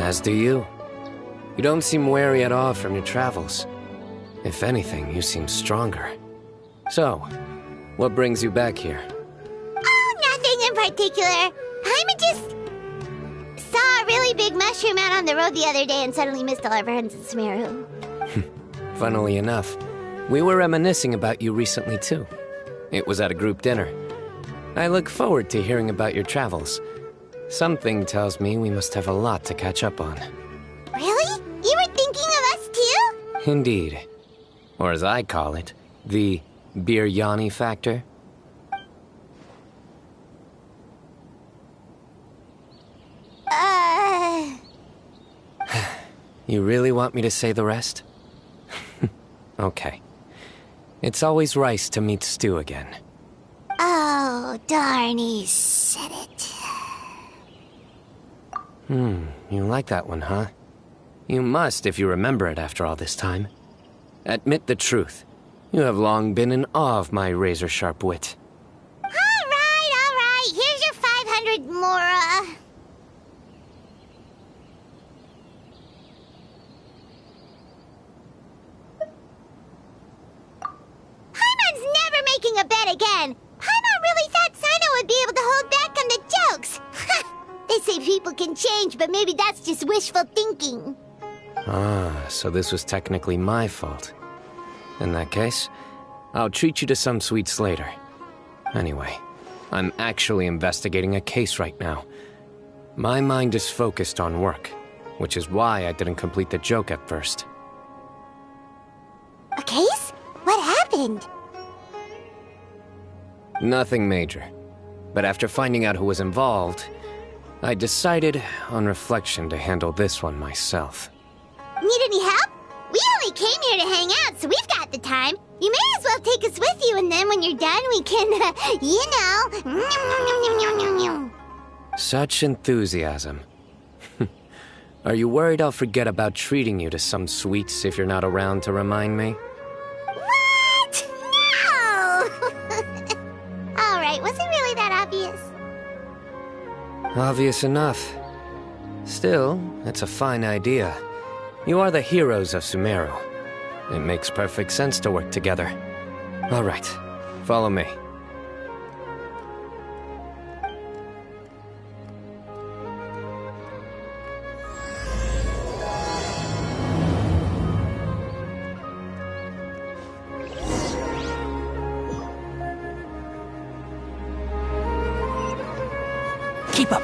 As do you. You don't seem weary at all from your travels. If anything, you seem stronger. So, what brings you back here? Oh, nothing in particular. I just saw a really big mushroom out on the road the other day and suddenly missed all our friends in Cyno. Funnily enough, we were reminiscing about you recently too. It was at a group dinner. I look forward to hearing about your travels. Something tells me we must have a lot to catch up on. Really? You were thinking of us too? Indeed. Or as I call it, the biryani factor. You really want me to say the rest? Okay. It's always rice to meet stew again. Oh, darn, he said it. You like that one, huh? You must if you remember it after all this time. Admit the truth. You have long been in awe of my razor-sharp wit. All right. Here's your 500 Mora. Paimon's never making a bet again. Paimon really thought Cyno would be able to hold back on the jokes. They say people can change, but maybe that's just wishful thinking. Ah, so this was technically my fault. In that case, I'll treat you to some sweets later. Anyway, I'm actually investigating a case right now. My mind is focused on work, which is why I didn't complete the joke at first. A case? What happened? Nothing major. But after finding out who was involved, I decided, on reflection, to handle this one myself. Need any help? We only came here to hang out, so we've got the time. You may as well take us with you, and then when you're done, we can, Such enthusiasm. Are you worried I'll forget about treating you to some sweets if you're not around to remind me? What? No! Alright, was it really that obvious? Obvious enough. Still, it's a fine idea. You are the heroes of Sumeru. It makes perfect sense to work together. All right, follow me. Keep up.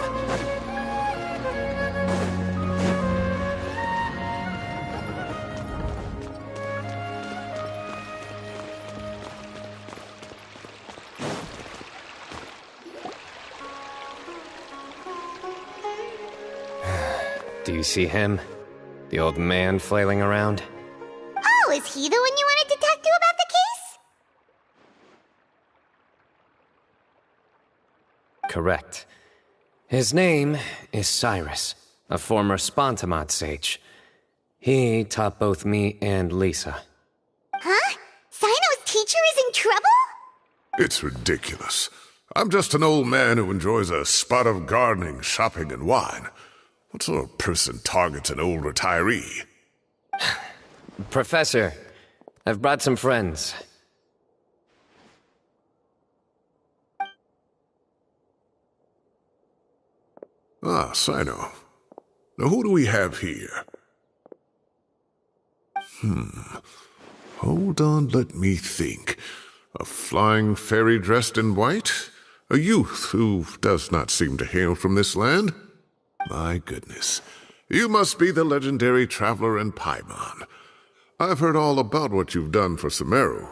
Do you see him? The old man flailing around? Oh, is he the one you wanted to talk to about the case? Correct. His name is Cyrus, a former Spontamod sage. He taught both me and Lisa. Huh? Cyno's teacher is in trouble? It's ridiculous. I'm just an old man who enjoys a spot of gardening, shopping, and wine. What sort of person targets an old retiree? Professor, I've brought some friends. Ah, Cyno. Now who do we have here? Hold on, let me think. A flying fairy dressed in white? A youth who does not seem to hail from this land? My goodness. You must be the legendary traveler in Paimon. I've heard all about what you've done for Sumeru.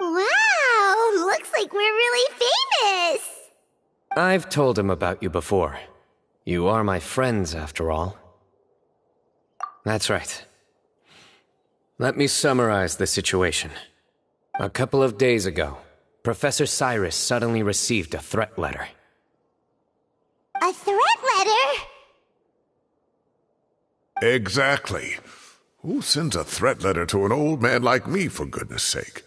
Wow, looks like we're really famous. I've told him about you before. You are my friends, after all. That's right. Let me summarize the situation. A couple of days ago, Professor Cyrus suddenly received a threat letter. A threat letter? Exactly. Who sends a threat letter to an old man like me, for goodness sake?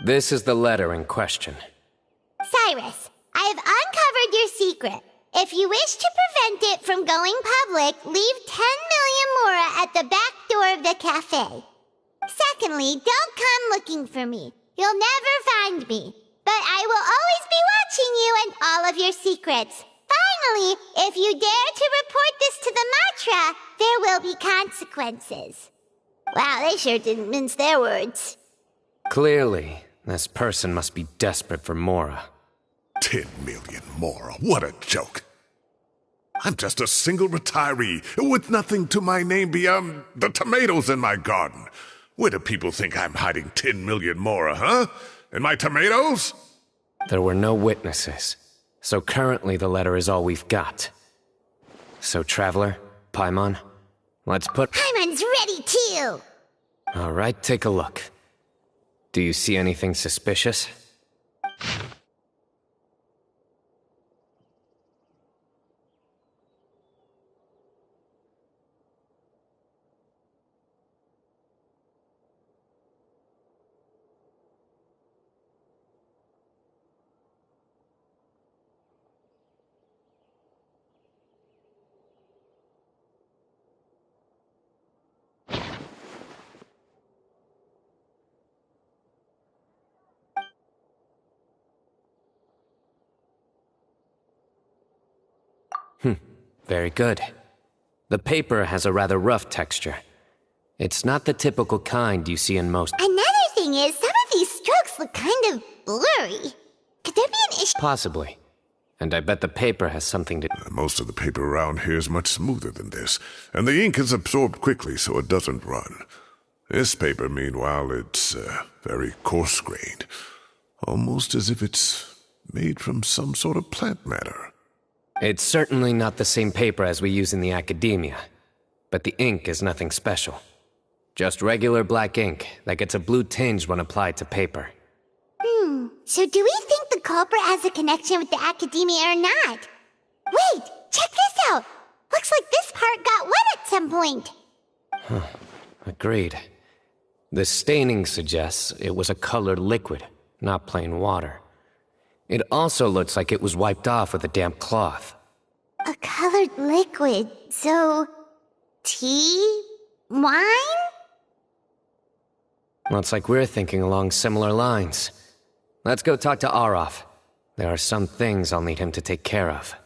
This is the letter in question. Cyrus, I have uncovered your secret. If you wish to prevent it from going public, leave 10 million mora at the back door of the cafe. Secondly, don't come looking for me. You'll never find me. But I will always be watching you and all of your secrets. Finally, if you dare to report this to the Matra, there will be consequences. Wow, they sure didn't mince their words. Clearly, this person must be desperate for Mora. 10 million Mora, what a joke. I'm just a single retiree with nothing to my name beyond the tomatoes in my garden. Where do people think I'm hiding 10 million Mora, huh? In my tomatoes? There were no witnesses, so currently the letter is all we've got. So, Traveler, Paimon, let's put... Paimon's ready too! Alright, take a look. Do you see anything suspicious? Very good. The paper has a rather rough texture. It's not the typical kind you see in most... Another thing is, some of these strokes look kind of blurry. Could there be an issue? Possibly. And I bet the paper has something to... Most of the paper around here is much smoother than this, and the ink is absorbed quickly so it doesn't run. This paper, meanwhile, it's very coarse-grained. Almost as if it's made from some sort of plant matter. It's certainly not the same paper as we use in the academia, but the ink is nothing special. Just regular black ink that gets a blue tinge when applied to paper. So do we think the culprit has a connection with the academia or not? Wait, check this out! Looks like this part got wet at some point. Agreed. The staining suggests it was a colored liquid, not plain water. It also looks like it was wiped off with a damp cloth. A colored liquid, so... tea? Wine? Looks like we're thinking along similar lines. Let's go talk to Arof. There are some things I'll need him to take care of.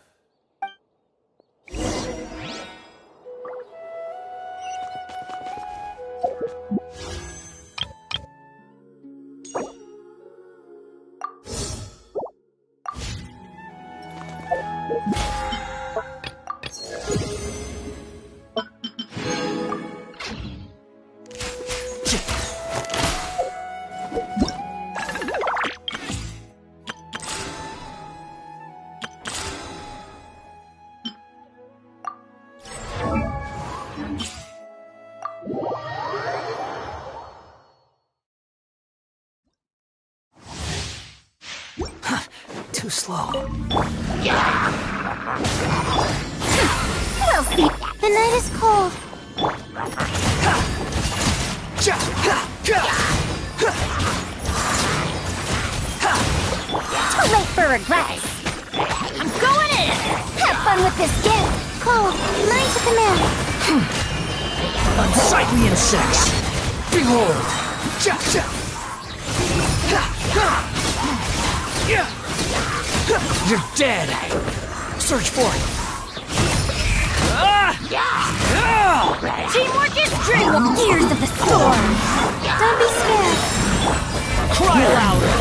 Too slow. We'll see. The night is cold. Too late for regrets. I'm going in! Have fun with this game. Cole, mine to command. Unsightly insects! Behold! You're dead! Search for it! Teamwork is dream. Years of the storm. Don't be scared. Cry louder!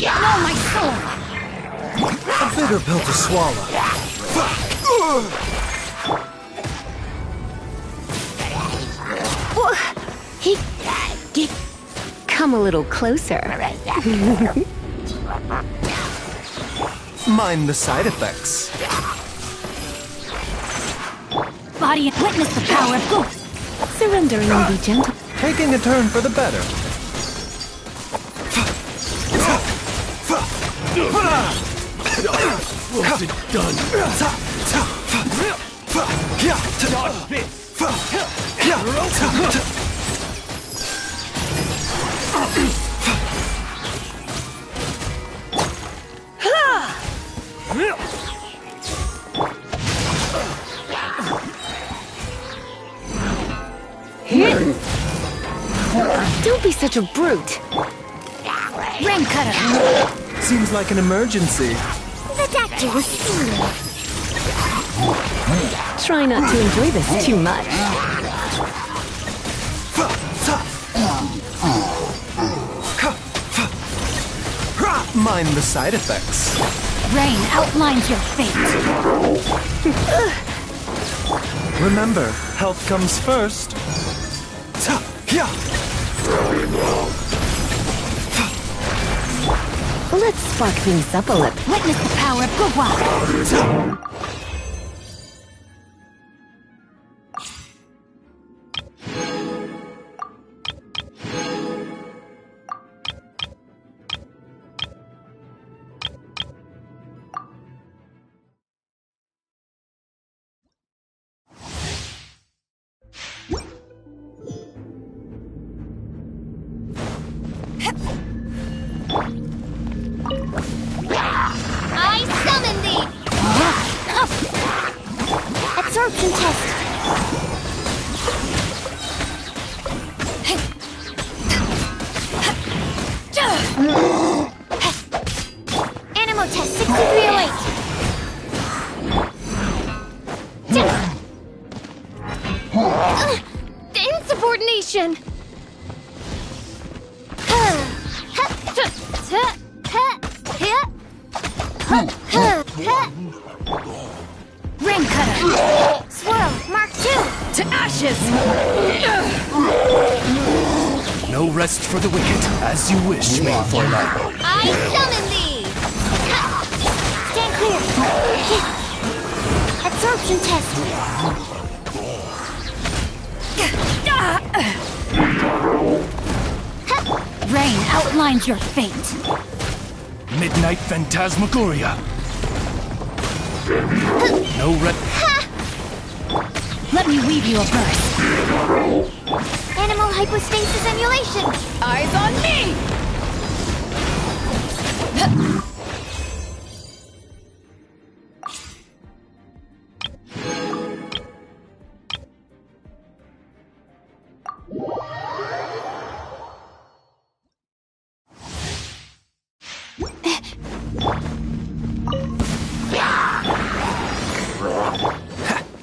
No, my sword. A bitter pill to swallow. Come a little closer. Mind the side effects. Body, witness the power of ghosts. Surrendering and be gentle. Taking a turn for the better. Close it done. Dodge this. Don't be such a brute. Rain cutter. Seems like an emergency. The doctor was Cyno. Try not to enjoy this too much. Mind the side effects. Rain outlines your fate. Remember, health comes first. Let's spark things up a little. Witness the power of Gugwa. I summon thee! Absorption test. Animal test 6308. The insubordination! Rain cutter. Swirl, Mark 2! To ashes. No rest for the wicked, as you wish, Mayflower. I summon thee! Stand clear! Absorption test! Rain outlines your fate. Midnight Phantasmagoria. No rest. Let me weave you a verse. Animal hypostasis emulation! Eyes on me!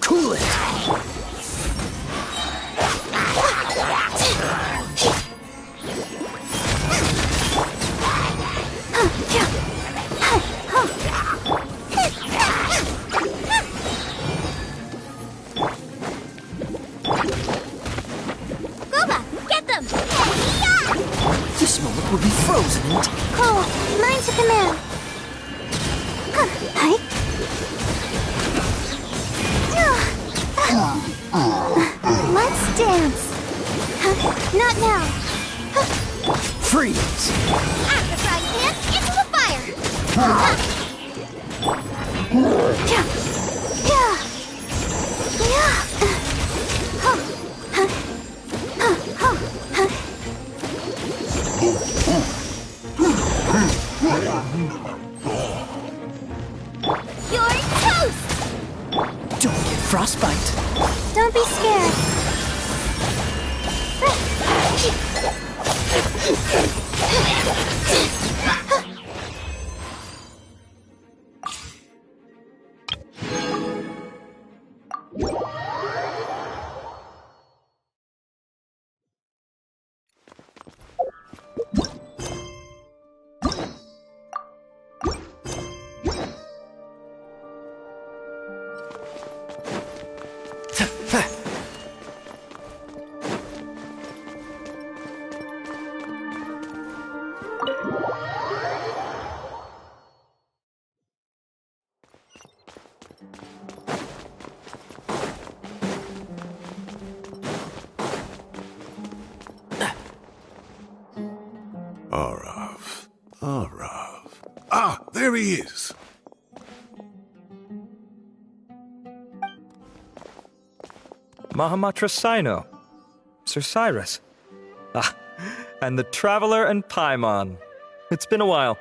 Cool it. Goba, get them! This moment will be frozen in time. Cole, mine's a command. Hi. Let's dance. Not now. Freeze. After frying pan, into the fire. You're toast! Don't get frostbite. Don't be scared. Arav. Ah, there he is. Mahamatra Cyno. Sir Cyrus. Ah, and the Traveler and Paimon. It's been a while.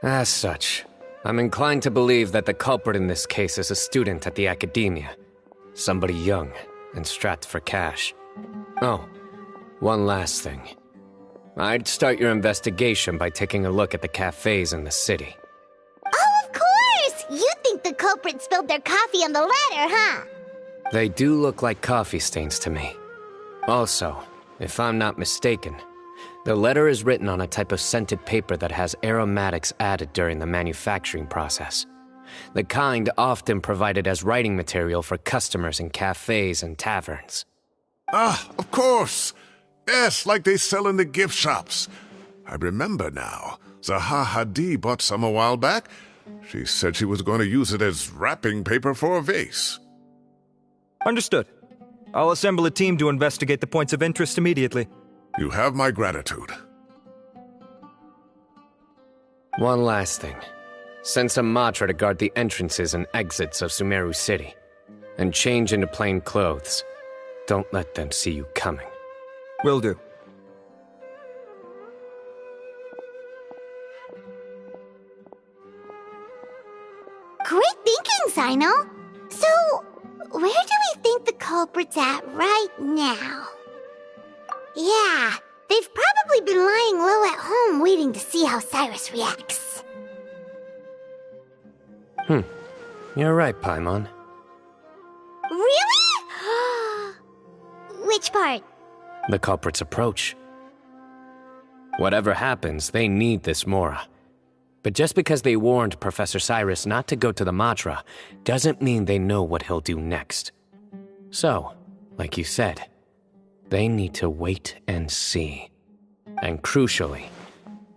As such, I'm inclined to believe that the culprit in this case is a student at the academia. Somebody young and strapped for cash. Oh, one last thing. I'd start your investigation by taking a look at the cafes in the city. Oh, of course! You think the culprit spilled their coffee on the ladder, huh? They do look like coffee stains to me. Also, if I'm not mistaken, the letter is written on a type of scented paper that has aromatics added during the manufacturing process. The kind often provided as writing material for customers in cafes and taverns. Ah, of course! Yes, like they sell in the gift shops. I remember now. Zaha Hadid bought some a while back. She said she was going to use it as wrapping paper for a vase. Understood. I'll assemble a team to investigate the points of interest immediately. You have my gratitude. One last thing. Send some Matra to guard the entrances and exits of Sumeru City. And change into plain clothes. Don't let them see you coming. Will do. Great thinking, Cyno. So, where do we think the culprit's at right now? Yeah, they've probably been lying low at home waiting to see how Cyrus reacts. You're right, Paimon. Really? Which part? The culprit's approach. Whatever happens, they need this Mora. But just because they warned Professor Cyrus not to go to the Matra, doesn't mean they know what he'll do next. So, like you said, they need to wait and see. And crucially,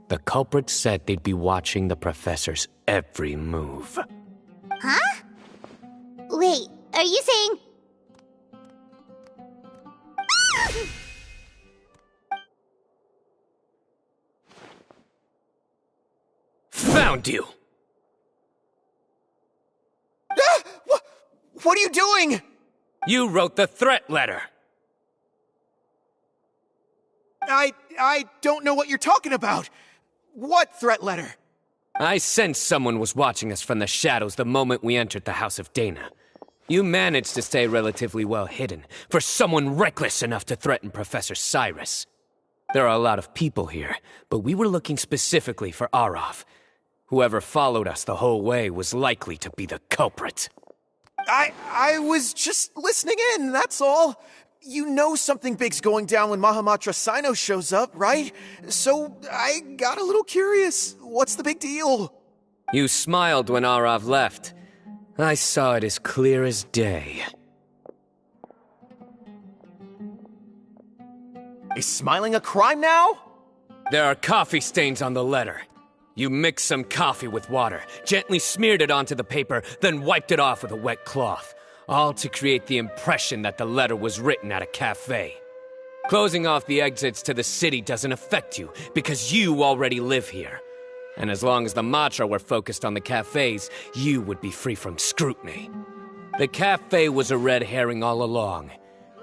the culprit said they'd be watching the professor's every move. Huh? Wait, are you saying... Found you! What are you doing? You wrote the threat letter! I don't know what you're talking about. What threat letter? I sensed someone was watching us from the shadows the moment we entered the House of Dana. You managed to stay relatively well hidden for someone reckless enough to threaten Professor Cyrus. There are a lot of people here, but we were looking specifically for Arav. Whoever followed us the whole way was likely to be the culprit. I was just listening in, that's all. You know something big's going down when Mahamatra Cyno shows up, right? So I got a little curious. What's the big deal? You smiled when Arav left. I saw it as clear as day. Is smiling a crime now? There are coffee stains on the letter. You mixed some coffee with water, gently smeared it onto the paper, then wiped it off with a wet cloth. All to create the impression that the letter was written at a cafe. Closing off the exits to the city doesn't affect you, because you already live here. And as long as the Matra were focused on the cafes, you would be free from scrutiny. The cafe was a red herring all along.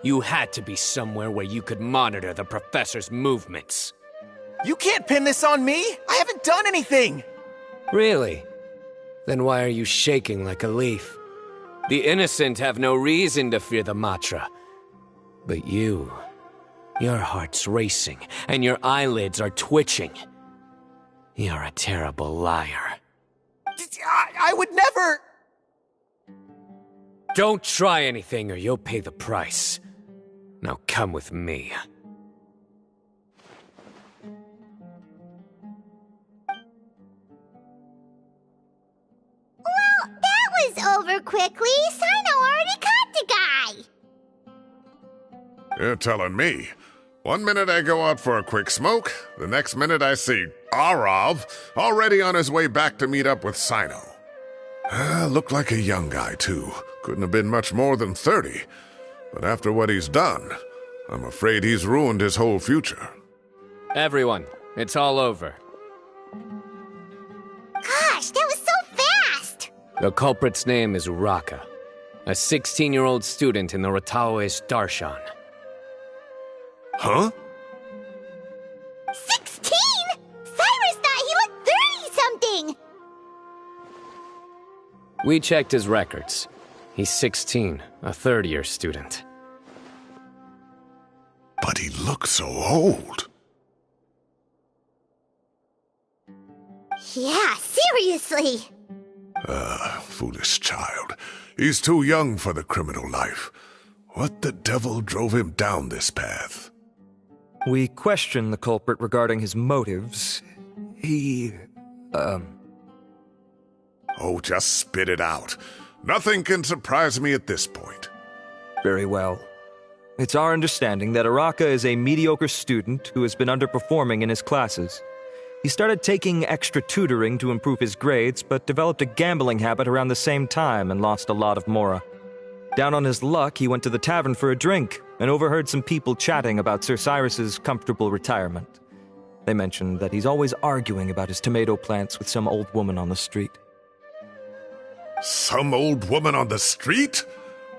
You had to be somewhere where you could monitor the professor's movements. You can't pin this on me! I haven't done anything! Really? Then why are you shaking like a leaf? The innocent have no reason to fear the Matra. But you... your heart's racing, and your eyelids are twitching. You're a terrible liar. I would never... Don't try anything or you'll pay the price. Now come with me. Well, that was over quickly. Cyno already caught the guy. You're telling me. One minute I go out for a quick smoke, the next minute I see Arav already on his way back to meet up with Cyno. Looked like a young guy, too. Couldn't have been much more than 30. But after what he's done, I'm afraid he's ruined his whole future. Everyone, it's all over. Gosh, that was so The culprit's name is Uraka, a 16-year-old student in the Rataoist Darshan. Huh? 16? Cyrus thought he looked 30-something! We checked his records. He's 16, a third-year student. But he looks so old. Yeah, seriously! Foolish child. He's too young for the criminal life. What the devil drove him down this path? We questioned the culprit regarding his motives. Oh, just spit it out. Nothing can surprise me at this point. Very well. It's our understanding that Uraka is a mediocre student who has been underperforming in his classes. He started taking extra tutoring to improve his grades, but developed a gambling habit around the same time and lost a lot of mora. Down on his luck, he went to the tavern for a drink and overheard some people chatting about Sir Cyrus's comfortable retirement. They mentioned that he's always arguing about his tomato plants with some old woman on the street. Some old woman on the street?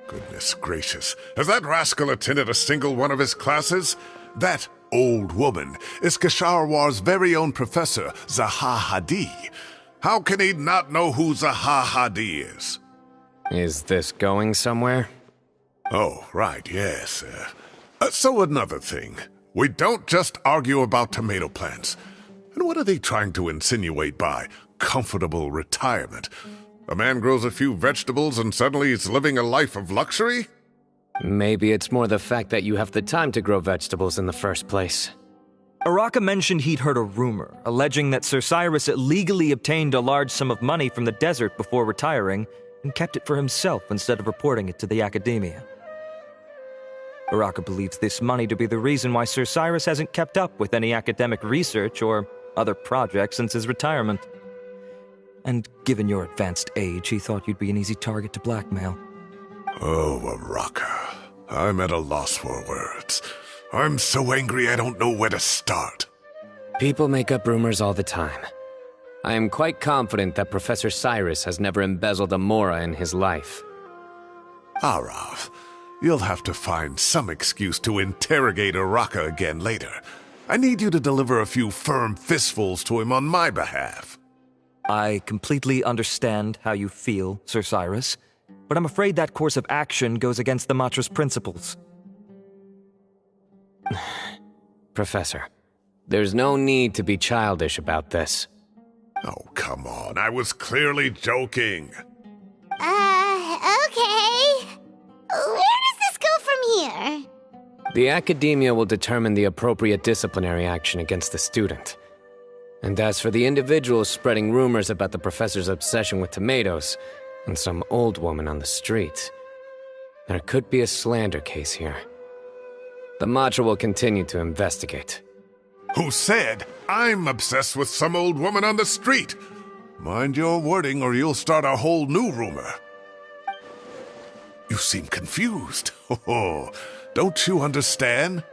Goodness gracious. Has that rascal attended a single one of his classes? That old woman is Kasharwar's very own professor, Zaha Hadi. How can he not know who Zaha Hadi is? Is this going somewhere? Oh, right, yes. So another thing. We don't just argue about tomato plants. And what are they trying to insinuate by comfortable retirement? A man grows a few vegetables and suddenly he's living a life of luxury? Maybe it's more the fact that you have the time to grow vegetables in the first place. Uraka mentioned he'd heard a rumor, alleging that Sir Cyrus illegally obtained a large sum of money from the desert before retiring and kept it for himself instead of reporting it to the academia. Uraka believes this money to be the reason why Sir Cyrus hasn't kept up with any academic research or other projects since his retirement. And given your advanced age, he thought you'd be an easy target to blackmail. Oh, Uraka. I'm at a loss for words. I'm so angry I don't know where to start. People make up rumors all the time. I am quite confident that Professor Cyrus has never embezzled a mora in his life. Arav, you'll have to find some excuse to interrogate Uraka again later. I need you to deliver a few firm fistfuls to him on my behalf. I completely understand how you feel, Sir Cyrus, but I'm afraid that course of action goes against the Matra's principles. Professor, there's no need to be childish about this. Oh, come on. I was clearly joking. Okay. Where does this go from here? The academia will determine the appropriate disciplinary action against the student. And as for the individuals spreading rumors about the professor's obsession with tomatoes and some old woman on the street, there could be a slander case here. The Matra will continue to investigate. Who said I'm obsessed with some old woman on the street? Mind your wording or you'll start a whole new rumor. You seem confused. Oh, don't you understand?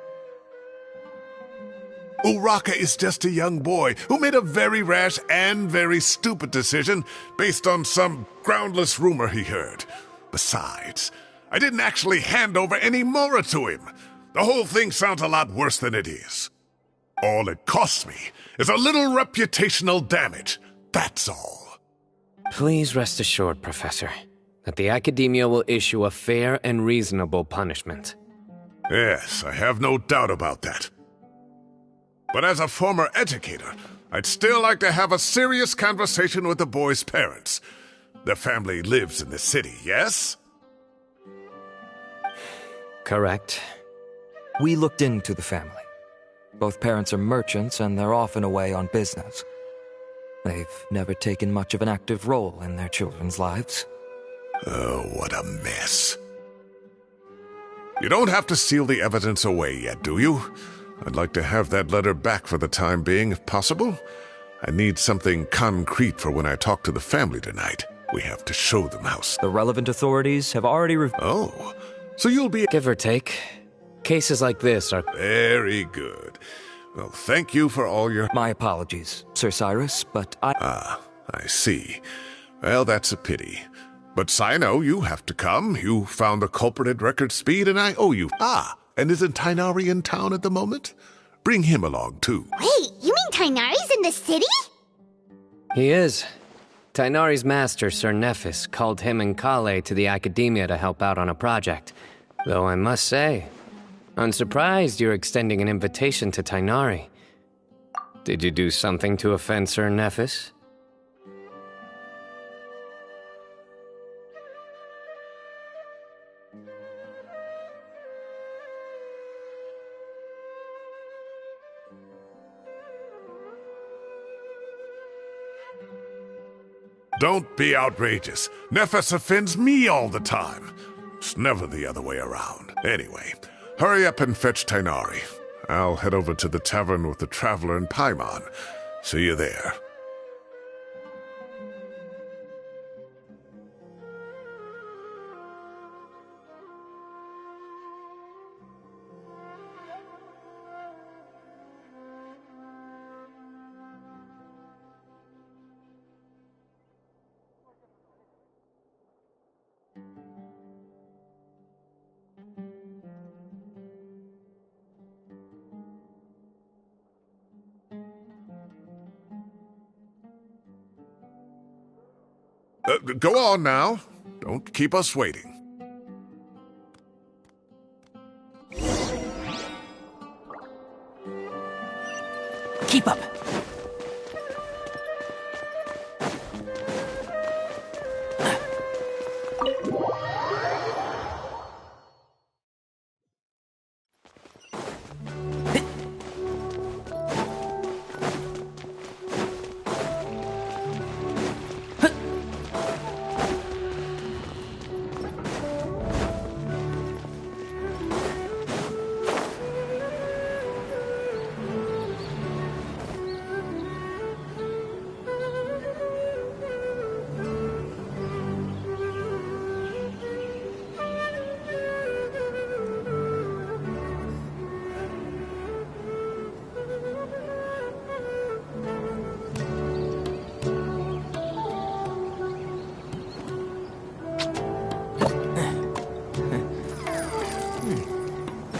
Uraka is just a young boy who made a very rash and very stupid decision based on some groundless rumor he heard. Besides, I didn't actually hand over any mora to him. The whole thing sounds a lot worse than it is. All it costs me is a little reputational damage. That's all. Please rest assured, Professor, that the academia will issue a fair and reasonable punishment. Yes, I have no doubt about that. But as a former educator, I'd still like to have a serious conversation with the boy's parents. Their family lives in the city, yes? Correct. We looked into the family. Both parents are merchants and they're often away on business. They've never taken much of an active role in their children's lives. Oh, what a mess. You don't have to seal the evidence away yet, do you? I'd like to have that letter back for the time being, if possible. I need something concrete for when I talk to the family tonight. We have to show them how... The relevant authorities have already... Oh, so you'll be... Give or take. Cases like this are... Very good. Well, thank you for all your... My apologies, Sir Cyrus, but I... Ah, I see. Well, that's a pity. But Cyno, you have to come. You found the culprit at record speed, and I owe you. Ah, and isn't Tighnari in town at the moment? Bring him along, too. Wait, you mean Tighnari's in the city? He is. Tighnari's master, Sir Nephis, called him and Kale to the Academia to help out on a project. Though I must say, I'm surprised you're extending an invitation to Tighnari. Did you do something to offend Sir Nephis? Don't be outrageous. Nephis offends me all the time. It's never the other way around. Anyway, hurry up and fetch Tighnari. I'll head over to the tavern with the Traveler and Paimon. See you there. Go on now. Don't keep us waiting. Keep up.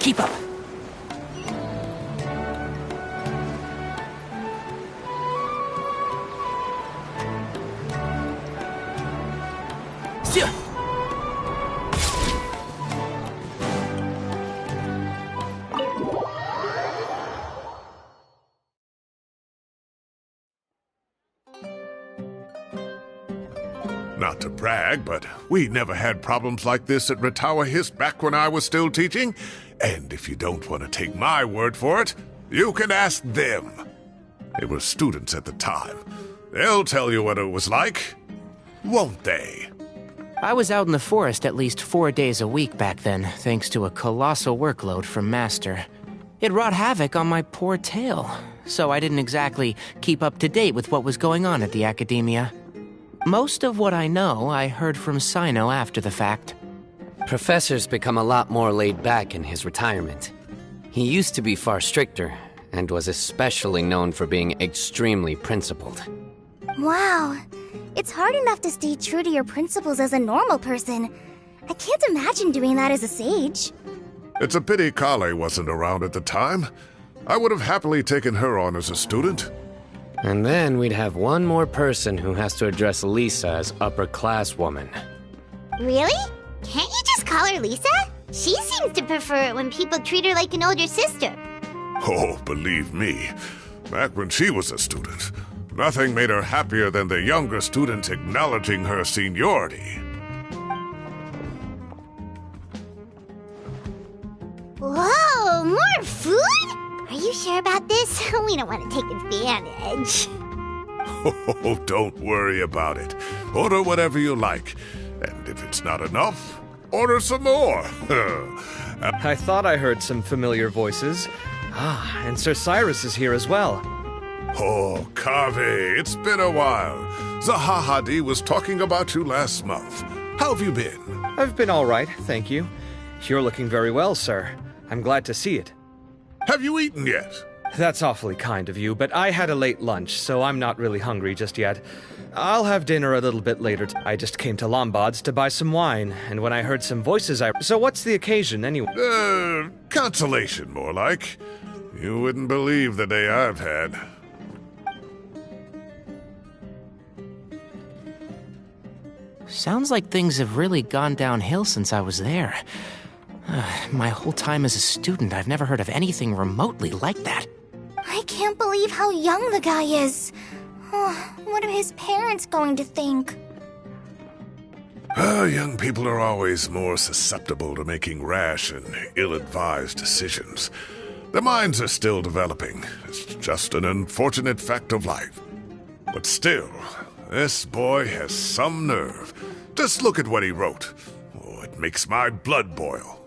Keep up. Not to brag, but we never had problems like this at Ratawa Hist back when I was still teaching. And if you don't want to take my word for it, you can ask them. They were students at the time. They'll tell you what it was like, won't they? I was out in the forest at least 4 days a week back then, thanks to a colossal workload from Master. It wrought havoc on my poor tail, so I didn't exactly keep up to date with what was going on at the Academia. Most of what I know, I heard from Cyno after the fact. Professor's become a lot more laid back in his retirement. He used to be far stricter, and was especially known for being extremely principled. Wow. It's hard enough to stay true to your principles as a normal person. I can't imagine doing that as a sage. It's a pity Kale wasn't around at the time. I would have happily taken her on as a student. And then we'd have one more person who has to address Lisa as upper-class woman. Really? Can't you just call her Lisa? She seems to prefer it when people treat her like an older sister. Oh, believe me, back when she was a student, nothing made her happier than the younger students acknowledging her seniority. Whoa, more food? Are you sure about this? We don't want to take advantage. Oh, don't worry about it. Order whatever you like. And if it's not enough, order some more. I thought I heard some familiar voices. Ah, and Sir Cyrus is here as well. Oh, Kaveh, it's been a while. Zahahadi was talking about you last month. How have you been? I've been all right, thank you. You're looking very well, sir. I'm glad to see it. Have you eaten yet? That's awfully kind of you, but I had a late lunch, so I'm not really hungry just yet. I'll have dinner a little bit later. I just came to Lombard's to buy some wine, and when I heard some voices, So what's the occasion, anyway? Consolation, more like. You wouldn't believe the day I've had. Sounds like things have really gone downhill since I was there. My whole time as a student, I've never heard of anything remotely like that. I can't believe how young the guy is. What are his parents going to think? Young people are always more susceptible to making rash and ill-advised decisions. Their minds are still developing. It's just an unfortunate fact of life. But still, this boy has some nerve. Just look at what he wrote. Oh, it makes my blood boil.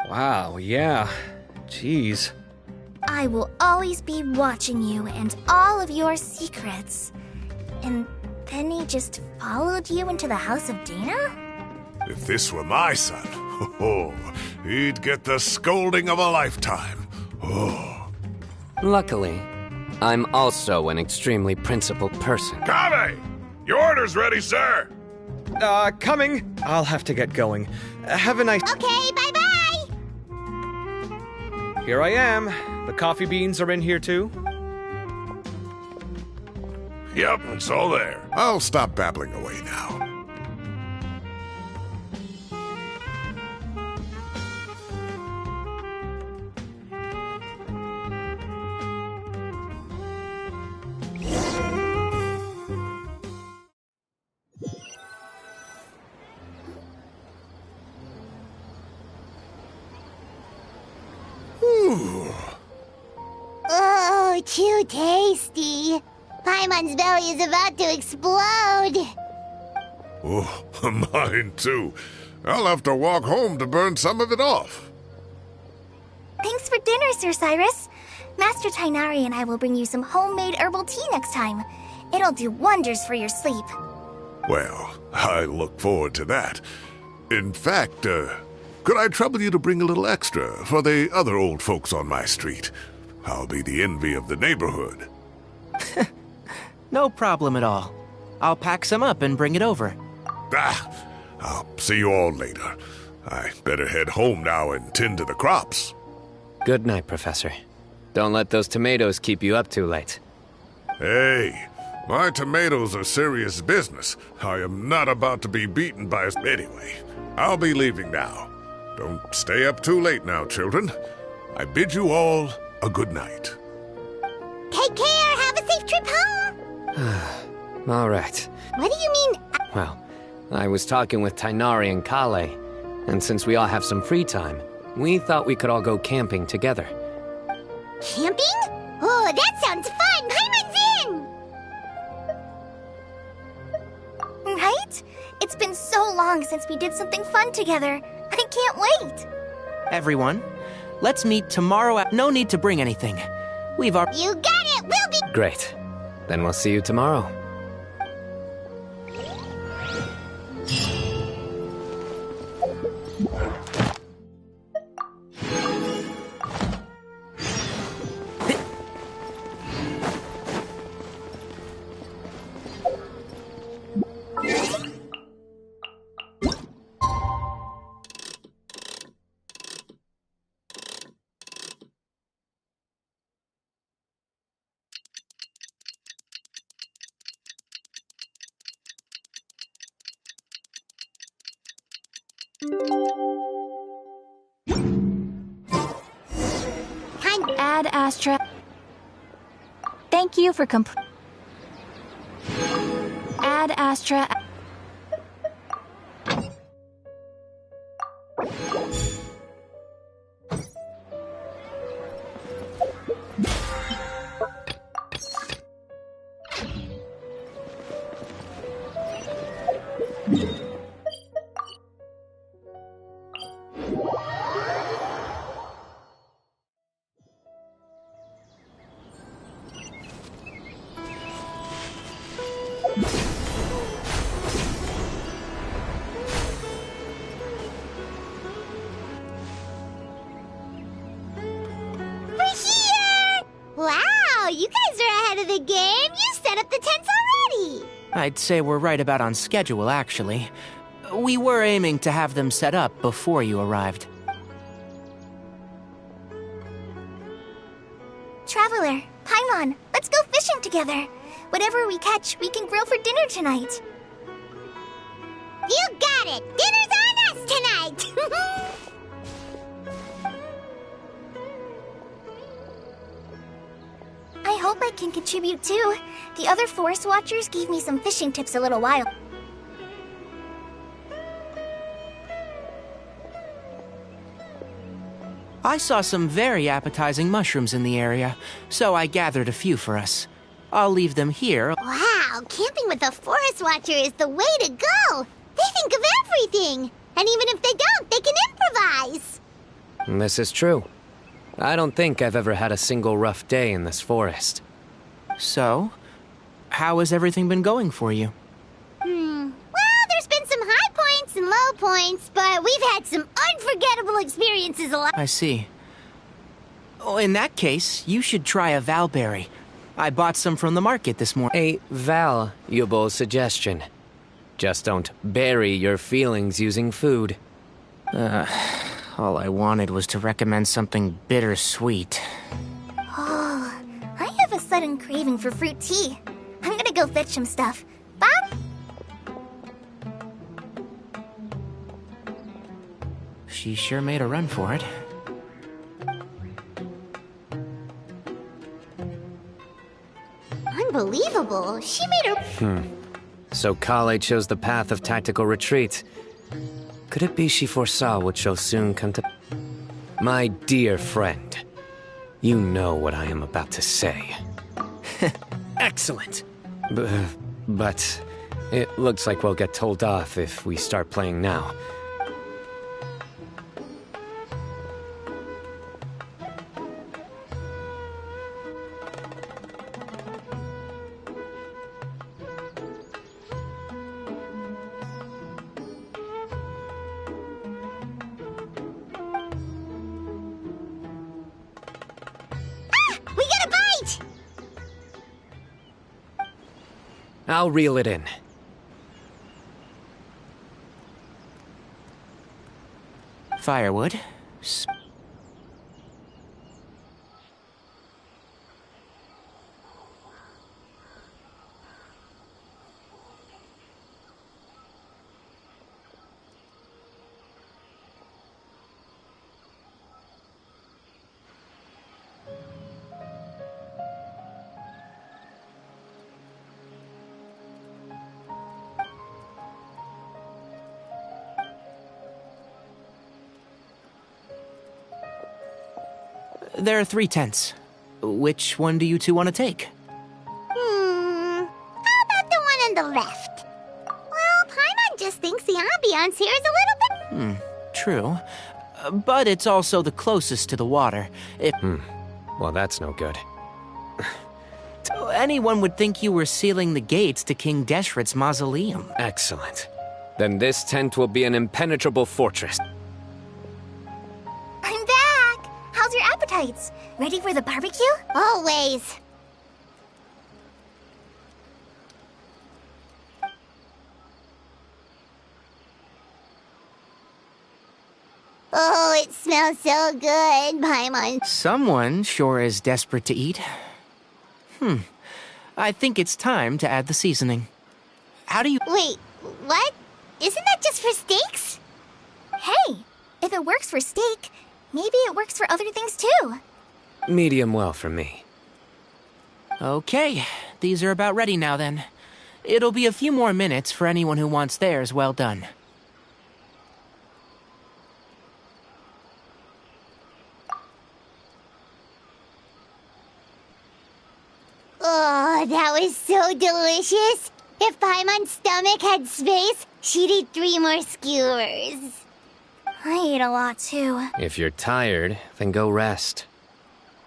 Wow, yeah. Jeez. I will always be watching you and all of your secrets. And then he just followed you into the house of Dana? If this were my son, he'd get the scolding of a lifetime. Oh. Luckily, I'm also an extremely principled person. Kave! Your order's ready, sir! Coming. I'll have to get going. Have a nice... Okay, bye-bye! Here I am. The coffee beans are in here, too? Yep, it's all there. I'll stop babbling away now. Oh, too tasty. Paimon's belly is about to explode. Oh, mine too. I'll have to walk home to burn some of it off. Thanks for dinner, Sir Cyrus. Master Tainari and I will bring you some homemade herbal tea next time. It'll do wonders for your sleep. Well, I look forward to that. In fact, could I trouble you to bring a little extra for the other old folks on my street? I'll be the envy of the neighborhood. No problem at all. I'll pack some up and bring it over. I'll see you all later. I better head home now and tend to the crops. Good night, Professor. Don't let those tomatoes keep you up too late. Hey, my tomatoes are serious business. I am not about to be beaten by us. Anyway, I'll be leaving now. Don't stay up too late now, children. I bid you all a good night. Take care. Have a safe trip home. All right. What do you mean? Well, I was talking with Tainari and Kale, and since we all have some free time, we thought we could all go camping together. Camping? Oh, that sounds fun. Paimon's in. Right? It's been so long since we did something fun together. I can't wait. Everyone, let's meet tomorrow. No need to bring anything. We've already... You got it. We'll be... Great. Then we'll see you tomorrow. Ad Astra. Thank you for Ad Astra. set up the tents already. I'd say we're right about on schedule, actually. We were aiming to have them set up before you arrived. Traveler, Paimon, let's go fishing together. Whatever we catch, we can grill for dinner tonight. You got it! Dinner's on us tonight! I hope I can contribute too. The other forest watchers gave me some fishing tips a little while. I saw some very appetizing mushrooms in the area, so I gathered a few for us. I'll leave them here. Wow, camping with a forest watcher is the way to go! They think of everything! And even if they don't, they can improvise! This is true. I don't think I've ever had a single rough day in this forest. So, how has everything been going for you? Well, there's been some high points and low points, but we've had some unforgettable experiences along. I see. Oh, in that case, you should try a valberry. I bought some from the market this morning. A valuable suggestion. Just don't bury your feelings using food. All I wanted was to recommend something bittersweet. Oh, I have a sudden craving for fruit tea. I'm gonna go fetch some stuff. Bob? She sure made a run for it. Unbelievable. She made her... So Kale chose the path of tactical retreat. Could it be she foresaw what shall soon come to... My dear friend, you know what I am about to say. Excellent. But it looks like we'll get told off if we start playing now. We got a bite! I'll reel it in. Firewood. There are 3 tents. Which one do you two want to take? How about the one on the left? Well, Paimon just thinks the ambiance here is a little bit... True. But it's also the closest to the water. If Well, that's no good. anyone would think you were sealing the gates to King Deshret's mausoleum. Excellent. Then this tent will be an impenetrable fortress. I'm back! How's your appetites? Ready for the barbecue? Always. Oh, it smells so good, Paimon. Someone sure is desperate to eat. I think it's time to add the seasoning. How do you... Wait, what? Isn't that just for steaks? Hey, if it works for steak, maybe it works for other things too. Medium well for me. Okay, these are about ready now then. It'll be a few more minutes for anyone who wants theirs well done. Oh, that was so delicious. If Paimon's stomach had space, she'd eat 3 more skewers. I ate a lot too. If you're tired, then go rest.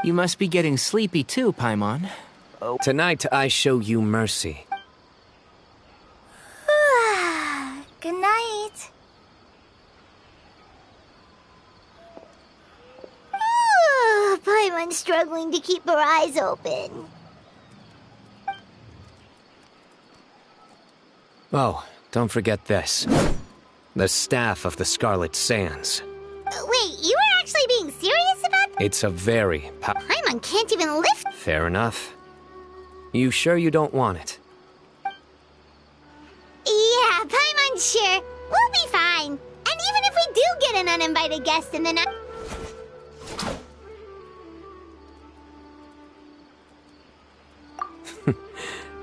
You must be getting sleepy too, Paimon. Tonight, I show you mercy. Good night. Paimon's struggling to keep her eyes open. Oh, don't forget this. The staff of the Scarlet Sands. Wait, you were actually being serious about that? It's a very Paimon can't even lift. Fair enough. You sure you don't want it? Yeah, Paimon's sure. We'll be fine. And even if we do get an uninvited guest in the night...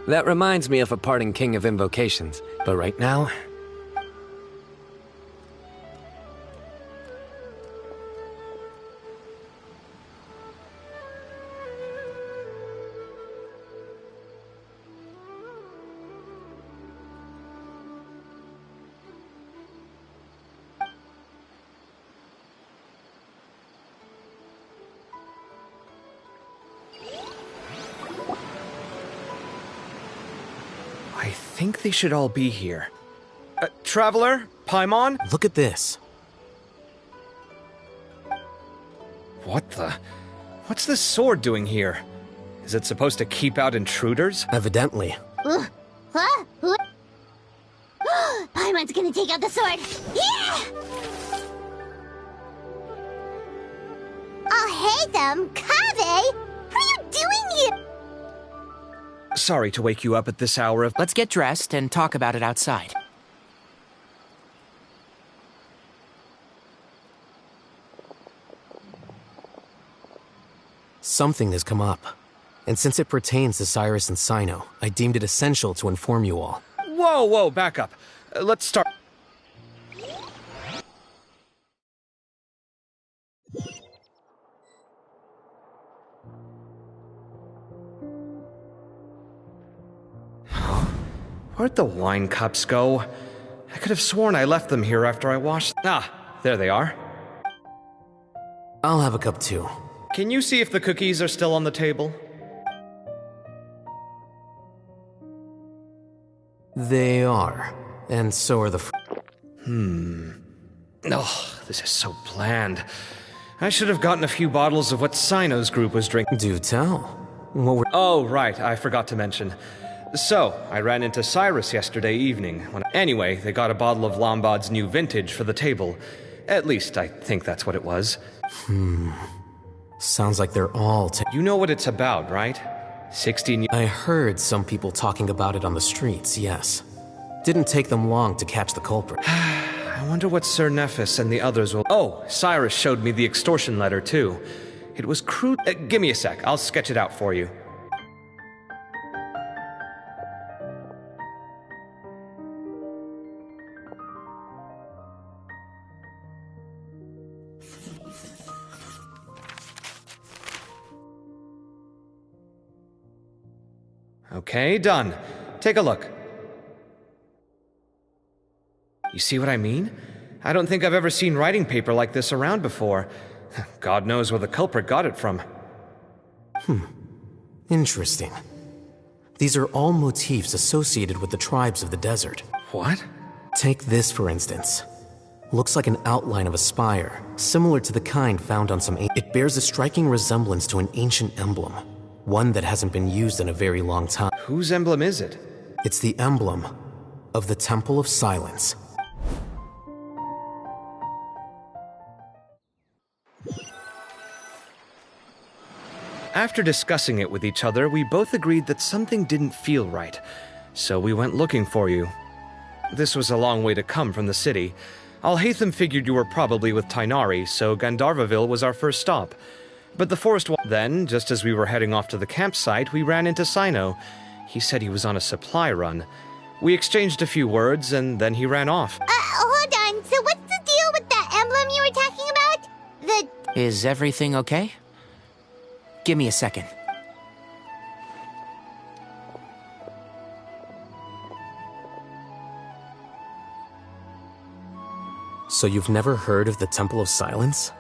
That reminds me of a parting king of invocations. But right now... I think they should all be here. Traveler? Paimon? Look at this. What the? What's this sword doing here? Is it supposed to keep out intruders? Evidently. Huh? Paimon's gonna take out the sword. Yeah! Oh, hey them, Kaveh! What are you doing here? Sorry to wake you up at this hour of... Let's get dressed and talk about it outside. Something has come up. And since it pertains to Cyrus and Cyno, I deemed it essential to inform you all. Whoa, back up. Let's start... Where'd the wine cups go? I could have sworn I left them here after I washed... Ah, there they are. I'll have a cup too. Can you see if the cookies are still on the table? They are. And so are the... Oh, this is so bland. I should have gotten a few bottles of what Cyno's group was drinking. Do tell. What were... Oh, right, I forgot to mention. So, I ran into Cyrus yesterday evening. Anyway, they got a bottle of Lombard's new vintage for the table. At least, I think that's what it was. Sounds like they're all... You know what it's about, right? 16 I heard some people talking about it on the streets, yes. Didn't take them long to catch the culprit. I wonder what Sir Nephis and the others will... Oh, Cyrus showed me the extortion letter, too. It was crude... give me a sec, I'll sketch it out for you. Okay, done. Take a look. You see what I mean? I don't think I've ever seen writing paper like this around before. God knows where the culprit got it from. Interesting. These are all motifs associated with the tribes of the desert. What? Take this, for instance. Looks like an outline of a spire, similar to the kind found on some... It bears a striking resemblance to an ancient emblem. One that hasn't been used in a very long time. Whose emblem is it? It's the emblem of the Temple of Silence. After discussing it with each other, we both agreed that something didn't feel right. So we went looking for you. This was a long way to come from the city. Alhaitham figured you were probably with Tighnari, so Gandharvaville was our first stop. But the forest... Then, just as we were heading off to the campsite, we ran into Cyno. He said he was on a supply run. We exchanged a few words, and then he ran off. Hold on. So what's the deal with that emblem you were talking about? Is everything okay? Give me a second. So you've never heard of the Temple of Silence?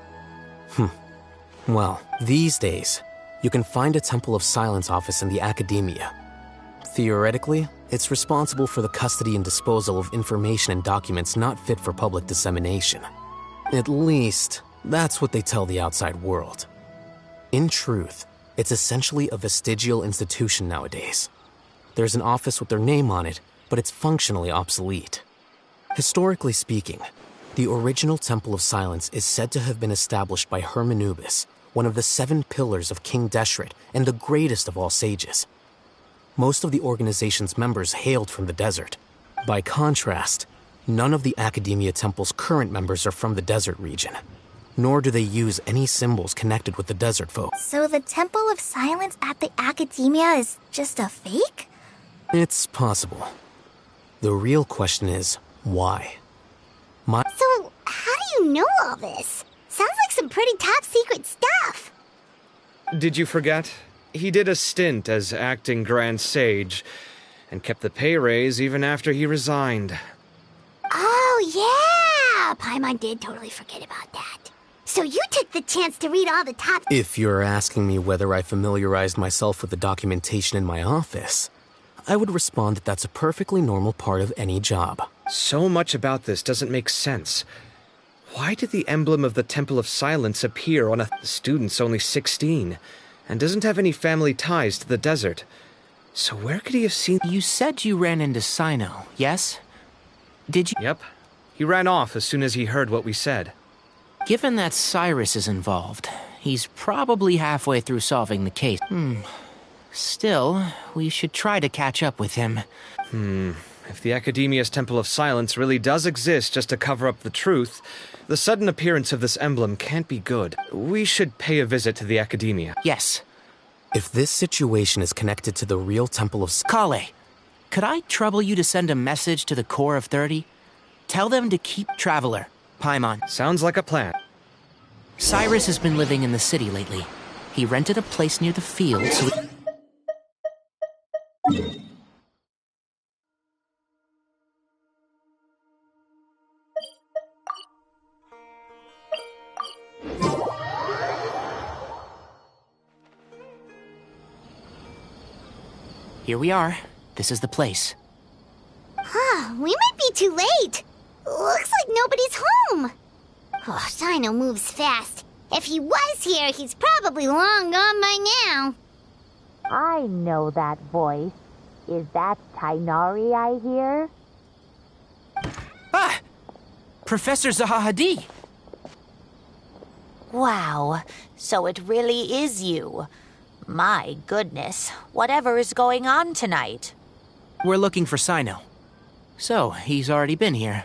Well, these days, you can find a Temple of Silence office in the academia. Theoretically, it's responsible for the custody and disposal of information and documents not fit for public dissemination. At least, that's what they tell the outside world. In truth, it's essentially a vestigial institution nowadays. There's an office with their name on it, but it's functionally obsolete. Historically speaking, the original Temple of Silence is said to have been established by Hermanubis, one of the 7 pillars of King Deshret and the greatest of all sages. Most of the organization's members hailed from the desert. By contrast, none of the Academia Temple's current members are from the desert region, nor do they use any symbols connected with the desert folk. So the Temple of Silence at the Academia is just a fake? It's possible. The real question is, why? So, how do you know all this? Sounds like some pretty top-secret stuff. Did you forget? He did a stint as acting Grand Sage, and kept the pay raise even after he resigned. Oh, yeah! Paimon did totally forget about that. So you took the chance to read all the top... If you're asking me whether I familiarized myself with the documentation in my office, I would respond that that's a perfectly normal part of any job. So much about this doesn't make sense. Why did the emblem of the Temple of Silence appear on a student's only 16, and doesn't have any family ties to the desert? So where could he have seen... You said you ran into Cyno, yes? Did you... Yep. He ran off as soon as he heard what we said. Given that Cyrus is involved, he's probably halfway through solving the case. Still, we should try to catch up with him. If the Academia's Temple of Silence really does exist just to cover up the truth, the sudden appearance of this emblem can't be good. We should pay a visit to the Academia. Yes. If this situation is connected to the real Temple of... Kale, could I trouble you to send a message to the Core of 30? Tell them to keep Traveler, Paimon. Sounds like a plan. Cyrus has been living in the city lately. He rented a place near the field, so... Here we are. This is the place. We might be too late. Looks like nobody's home. Oh, Cyno moves fast. If he was here, he's probably long gone by now. I know that voice. Is that Tainari I hear? Ah! Professor Zahahadi! Wow, so it really is you. My goodness, whatever is going on tonight? We're looking for Cyno. So, he's already been here.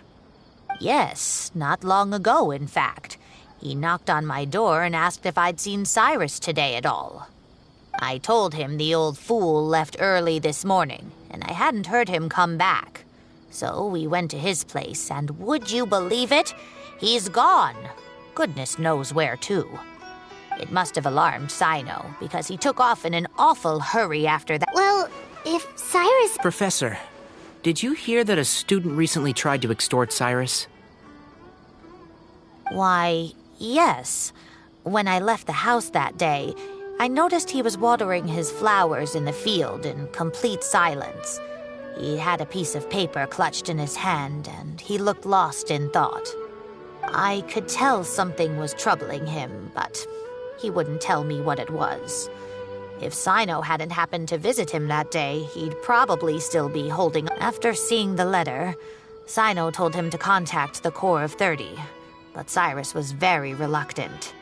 Yes, not long ago, in fact. He knocked on my door and asked if I'd seen Cyrus today at all. I told him the old fool left early this morning, and I hadn't heard him come back. So we went to his place, and would you believe it? He's gone. Goodness knows where to. It must have alarmed Cyno, because he took off in an awful hurry after that. Well, if Cyrus... Professor, did you hear that a student recently tried to extort Cyrus? Why, yes. When I left the house that day, I noticed he was watering his flowers in the field in complete silence. He had a piece of paper clutched in his hand, and he looked lost in thought. I could tell something was troubling him, but he wouldn't tell me what it was. If Cyno hadn't happened to visit him that day, he'd probably still be holding... After seeing the letter, Cyno told him to contact the Core of 30, but Cyrus was very reluctant.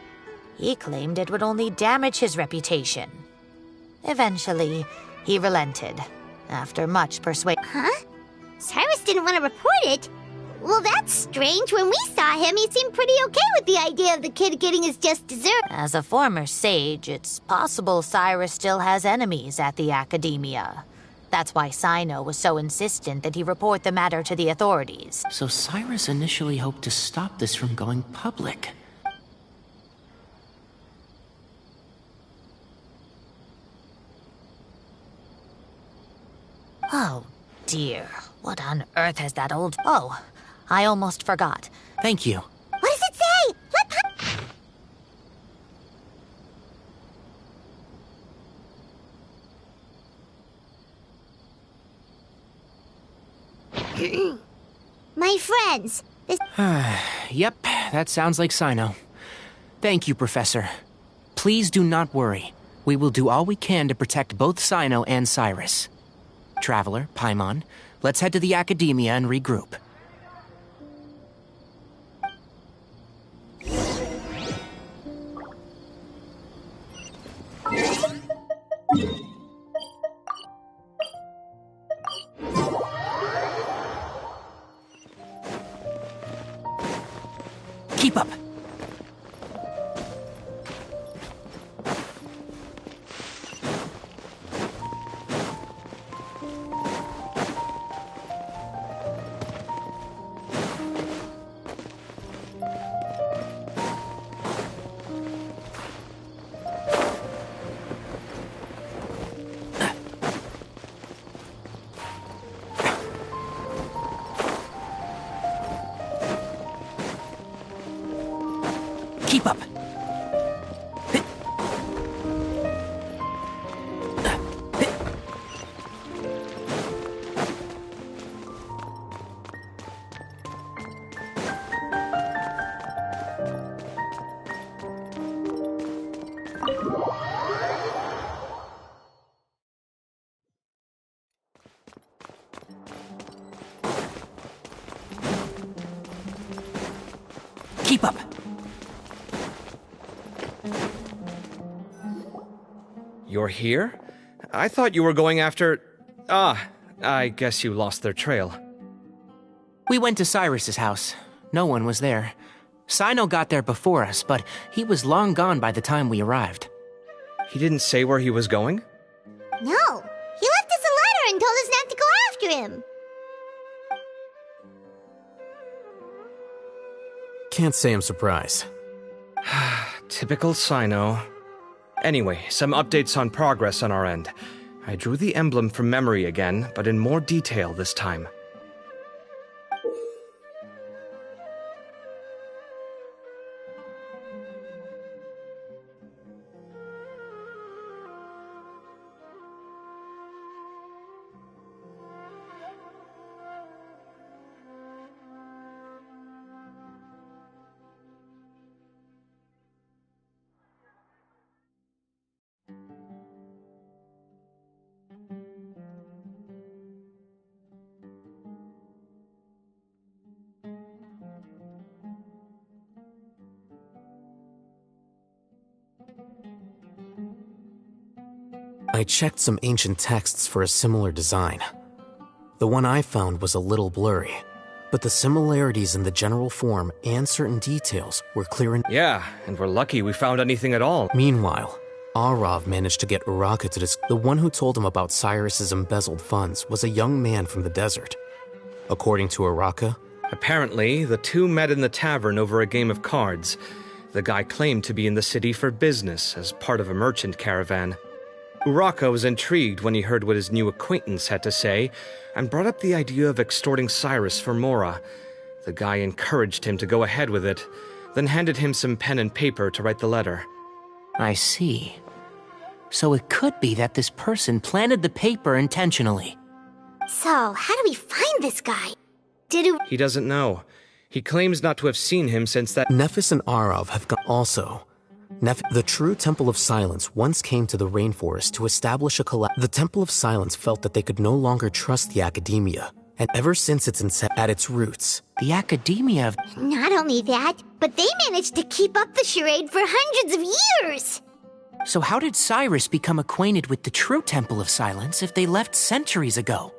He claimed it would only damage his reputation. Eventually, he relented, after much persuasion. Huh? Cyrus didn't want to report it? Well, that's strange. When we saw him, he seemed pretty okay with the idea of the kid getting his just desserts. As a former sage, it's possible Cyrus still has enemies at the Academia. That's why Cyno was so insistent that he report the matter to the authorities. So Cyrus initially hoped to stop this from going public. Oh, dear. What on earth has that old... Oh, I almost forgot. Thank you. What does it say? My friends, this... Yep, that sounds like Cyno. Thank you, Professor. Please do not worry. We will do all we can to protect both Cyno and Cyrus. Traveler, Paimon, let's head to the Academia and regroup. Keep up. Keep up. Keep up. You're here? I thought you were going after... Ah, I guess you lost their trail. We went to Cyrus's house. No one was there. Cyno got there before us, but he was long gone by the time we arrived. He didn't say where he was going? No, he left us a letter and told us not to go after him. Can't say I'm surprised. Typical Cyno. Anyway, some updates on progress on our end. I drew the emblem from memory again, but in more detail this time. I checked some ancient texts for a similar design. The one I found was a little blurry, but the similarities in the general form and certain details were clear and— Yeah, and we're lucky we found anything at all. Meanwhile, Arav managed to get Uraka to the one who told him about Cyrus's embezzled funds was a young man from the desert. According to Uraka, apparently, the two met in the tavern over a game of cards. The guy claimed to be in the city for business as part of a merchant caravan. Uraka was intrigued when he heard what his new acquaintance had to say, and brought up the idea of extorting Cyrus for Mora. The guy encouraged him to go ahead with it, then handed him some pen and paper to write the letter. I see. So it could be that this person planted the paper intentionally. So, how do we find this guy? He doesn't know. He claims not to have seen him since that— Nephis and Arav have gone also. The true Temple of Silence once came to the rainforest to establish a The Temple of Silence felt that they could no longer trust the Academia, and ever since its inception, at its roots, the Academia of— Not only that, but they managed to keep up the charade for hundreds of years! So how did Cyrus become acquainted with the true Temple of Silence if they left centuries ago?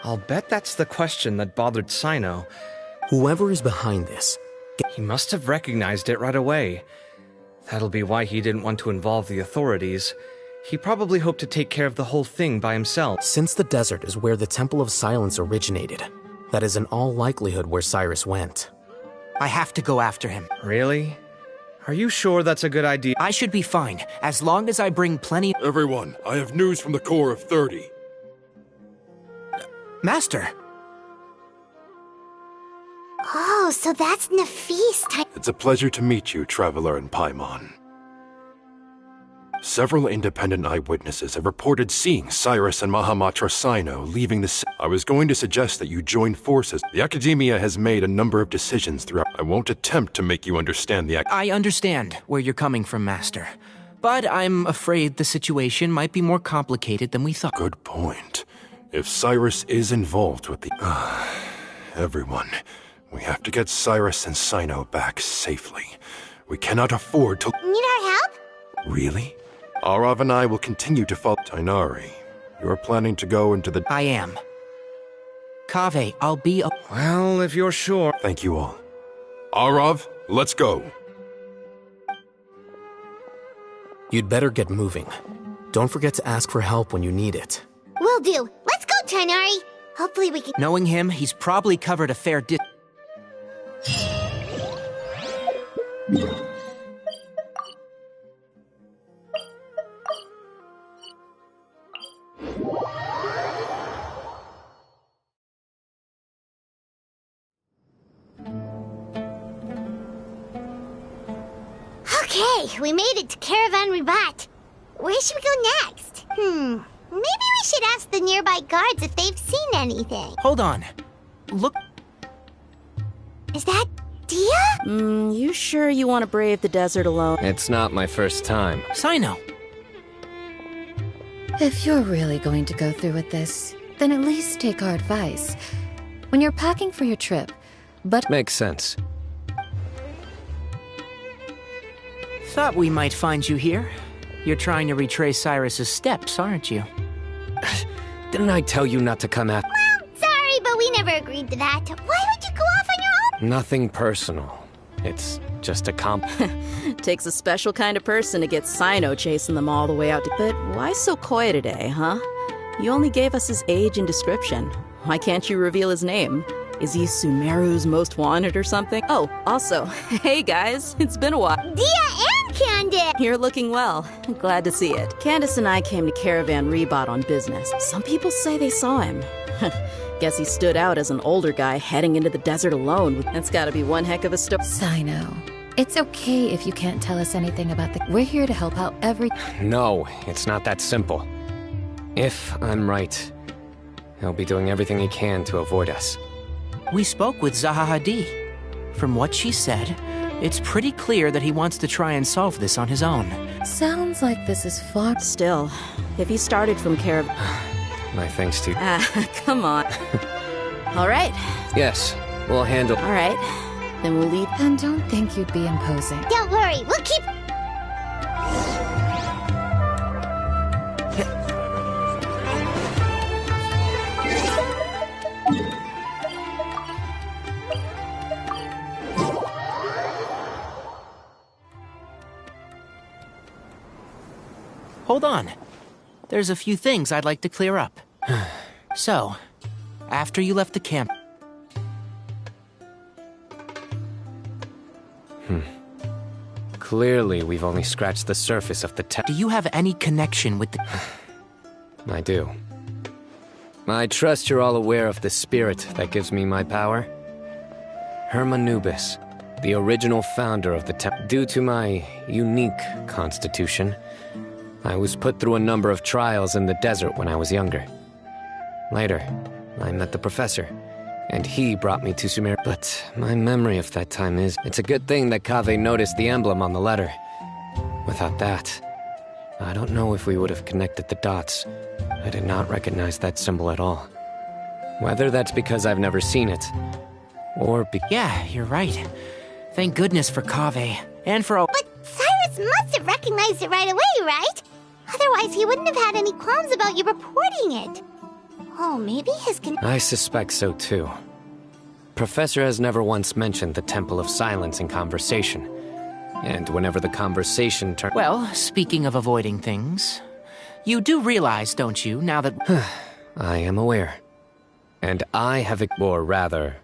I'll bet that's the question that bothered Cyno. Whoever is behind this— He must have recognized it right away. That'll be why he didn't want to involve the authorities. He probably hoped to take care of the whole thing by himself. Since the desert is where the Temple of Silence originated, that is in all likelihood where Cyrus went. I have to go after him. Really? Are you sure that's a good idea? I should be fine, as long as I bring plenty— Everyone, I have news from the Corps of 30. Master! Oh, so that's Nefis. It's a pleasure to meet you, Traveler and Paimon. Several independent eyewitnesses have reported seeing Cyrus and Mahamatra Cyno leaving the I was going to suggest that you join forces. The Academia has made a number of decisions throughout. I won't attempt to make you understand the I understand where you're coming from, Master. But I'm afraid the situation might be more complicated than we thought. Good point. If Cyrus is involved with the... everyone, we have to get Cyrus and Cyno back safely. We cannot afford to... Need our help? Really? Arav and I will continue to follow... Tainari, you're planning to go into the... I am. Kaveh, I'll be... Well, if you're sure. Thank you all. Arav, let's go. You'd better get moving. Don't forget to ask for help when you need it. Will do. Let's go, Tainari. Hopefully we can... Knowing him, he's probably covered a fair Okay, we made it to Caravan Ribat. Where should we go next? Maybe we should ask the nearby guards if they've seen anything. Hold on. Look. Is that Dia? You sure you want to brave the desert alone? It's not my first time. Cyno. If you're really going to go through with this, then at least take our advice. When you're packing for your trip, but... Makes sense. Thought we might find you here. You're trying to retrace Cyrus's steps, aren't you? Didn't I tell you not to come at... Well, sorry, but we never agreed to that. Why would you go off on your own? Nothing personal. It's just a Takes a special kind of person to get Cyno chasing them all the way out to... But why so coy today, huh? You only gave us his age and description. Why can't you reveal his name? Is he Sumeru's most wanted or something? Oh, also, hey guys, it's been a while. Dia and Candace! You're looking well. Glad to see it. Candace and I came to Caravan Rebot on business. Some people say they saw him. Guess he stood out as an older guy heading into the desert alone. That's gotta be one heck of a story. Cyno, it's okay if you can't tell us anything about the... We're here to help out every... No, it's not that simple. If I'm right, he'll be doing everything he can to avoid us. We spoke with Zaha Hadid. From what she said, it's pretty clear that he wants to try and solve this on his own. Sounds like this is far... Still, if he started from Caravan... My thanks to... Come on. All right. Yes, we'll handle... All right, then we'll leave... And don't think you'd be imposing. Don't worry, we'll keep... Hold on. There's a few things I'd like to clear up. So, after you left the camp... Clearly, we've only scratched the surface of the Do you have any connection with the... I do. I trust you're all aware of the spirit that gives me my power. Hermanubis, the original founder of the temple. Due to my unique constitution, I was put through a number of trials in the desert when I was younger. Later, I met the professor, and he brought me to Sumer. But my memory of that time is... It's a good thing that Kaveh noticed the emblem on the letter. Without that, I don't know if we would have connected the dots. I did not recognize that symbol at all. Whether that's because I've never seen it, or Yeah, you're right. Thank goodness for Kaveh, and for all... But Cyrus must have recognized it right away, right? Otherwise, he wouldn't have had any qualms about you reporting it. Oh, maybe his I suspect so too. Professor has never once mentioned the Temple of Silence in conversation. And whenever the conversation turns... Well, speaking of avoiding things, you do realize, don't you, now that... I am aware. And I have... Or rather,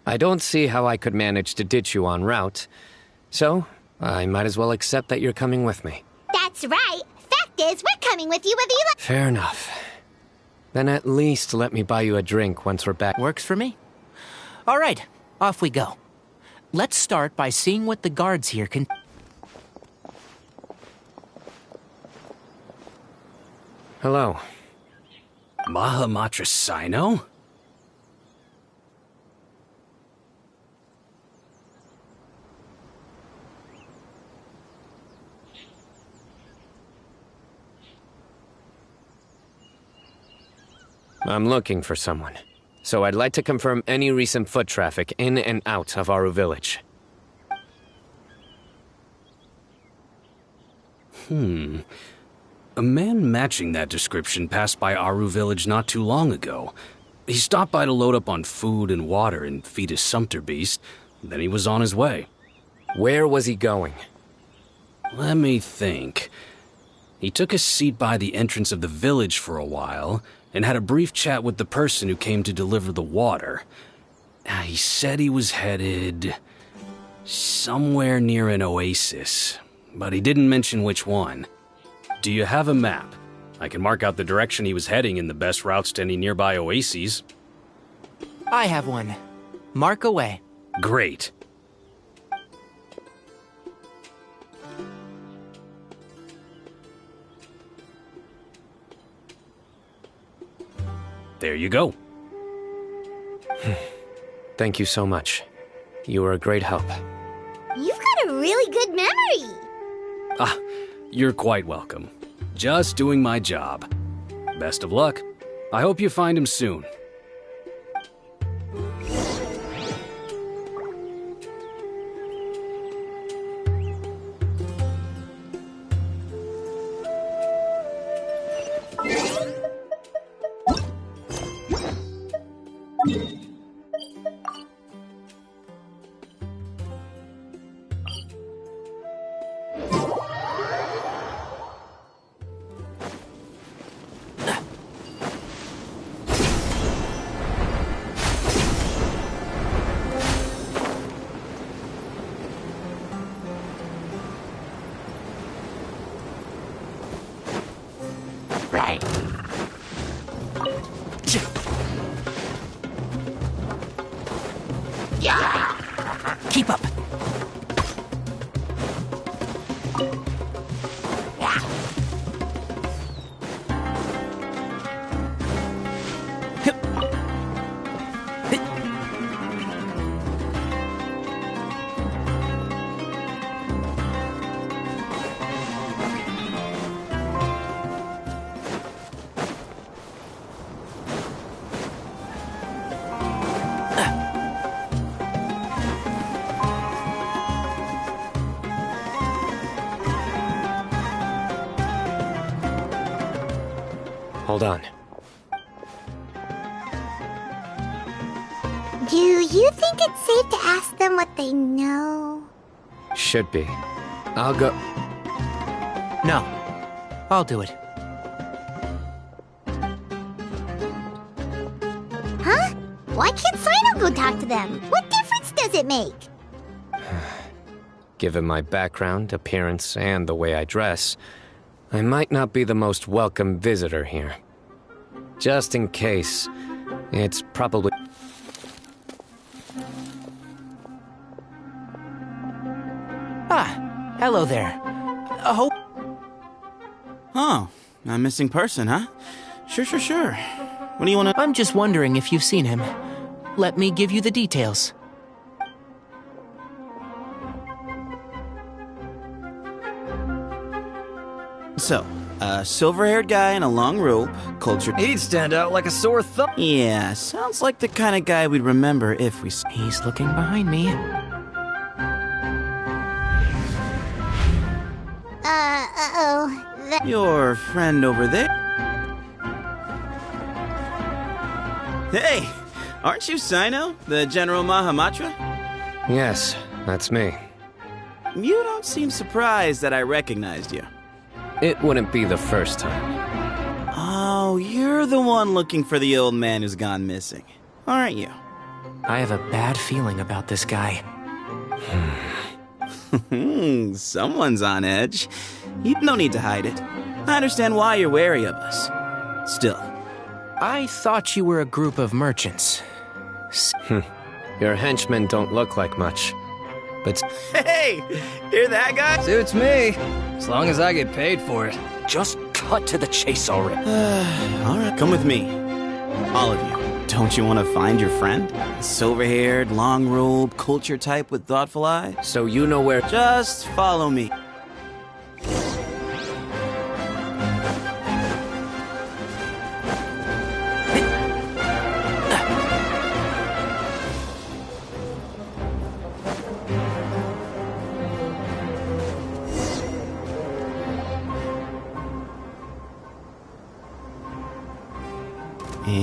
I don't see how I could manage to ditch you en route. So, I might as well accept that you're coming with me. That's right. Fact is, we're coming with you whether you like... Fair enough. Then at least let me buy you a drink once we're back. Works for me. All right, off we go. Let's start by seeing what the guards here can... Hello. Mahamatra Cyno? I'm looking for someone. So I'd like to confirm any recent foot traffic in and out of Aru Village. A man matching that description passed by Aru Village not too long ago. He stopped by to load up on food and water and feed his sumpter beast. Then he was on his way. Where was he going? Let me think. He took a seat by the entrance of the village for a while and had a brief chat with the person who came to deliver the water. He said he was headed somewhere near an oasis, but he didn't mention which one. Do you have a map? I can mark out the direction he was heading and the best routes to any nearby oases. I have one. Mark away. Great. There you go. Thank you so much. You were a great help. You've got a really good memory. You're quite welcome. Just doing my job. Best of luck. I hope you find him soon. Keep up. Hold on. Do you think it's safe to ask them what they know? Should be. I'll go. No. I'll do it. Huh? Why can't Cyno go talk to them? What difference does it make? Given my background, appearance, and the way I dress, I might not be the most welcome visitor here. Just in case, it's probably... Ah, hello there. Hope... Oh, a missing person, huh? Sure. What do you want to... I'm just wondering if you've seen him. Let me give you the details. So, a silver-haired guy in a long robe, cultured... He'd stand out like a sore thumb. Yeah, sounds like the kind of guy we'd remember if we... He's looking behind me. Uh-oh. Your friend over there? Hey, aren't you Cyno, the General Mahamatra? Yes, that's me. You don't seem surprised that I recognized you. It wouldn't be the first time. Oh, you're the one looking for the old man who's gone missing, aren't you? I have a bad feeling about this guy. Someone's on edge. You've no need to hide it. I understand why you're wary of us. Still. I thought you were a group of merchants. Your henchmen don't look like much. But... Hey! Hear that, guy? Suits me. As long as I get paid for it. Just cut to the chase already. Alright, come with me. All of you. Don't you want to find your friend? Silver-haired, long-robed, culture type with thoughtful eyes? So you know where... Just follow me.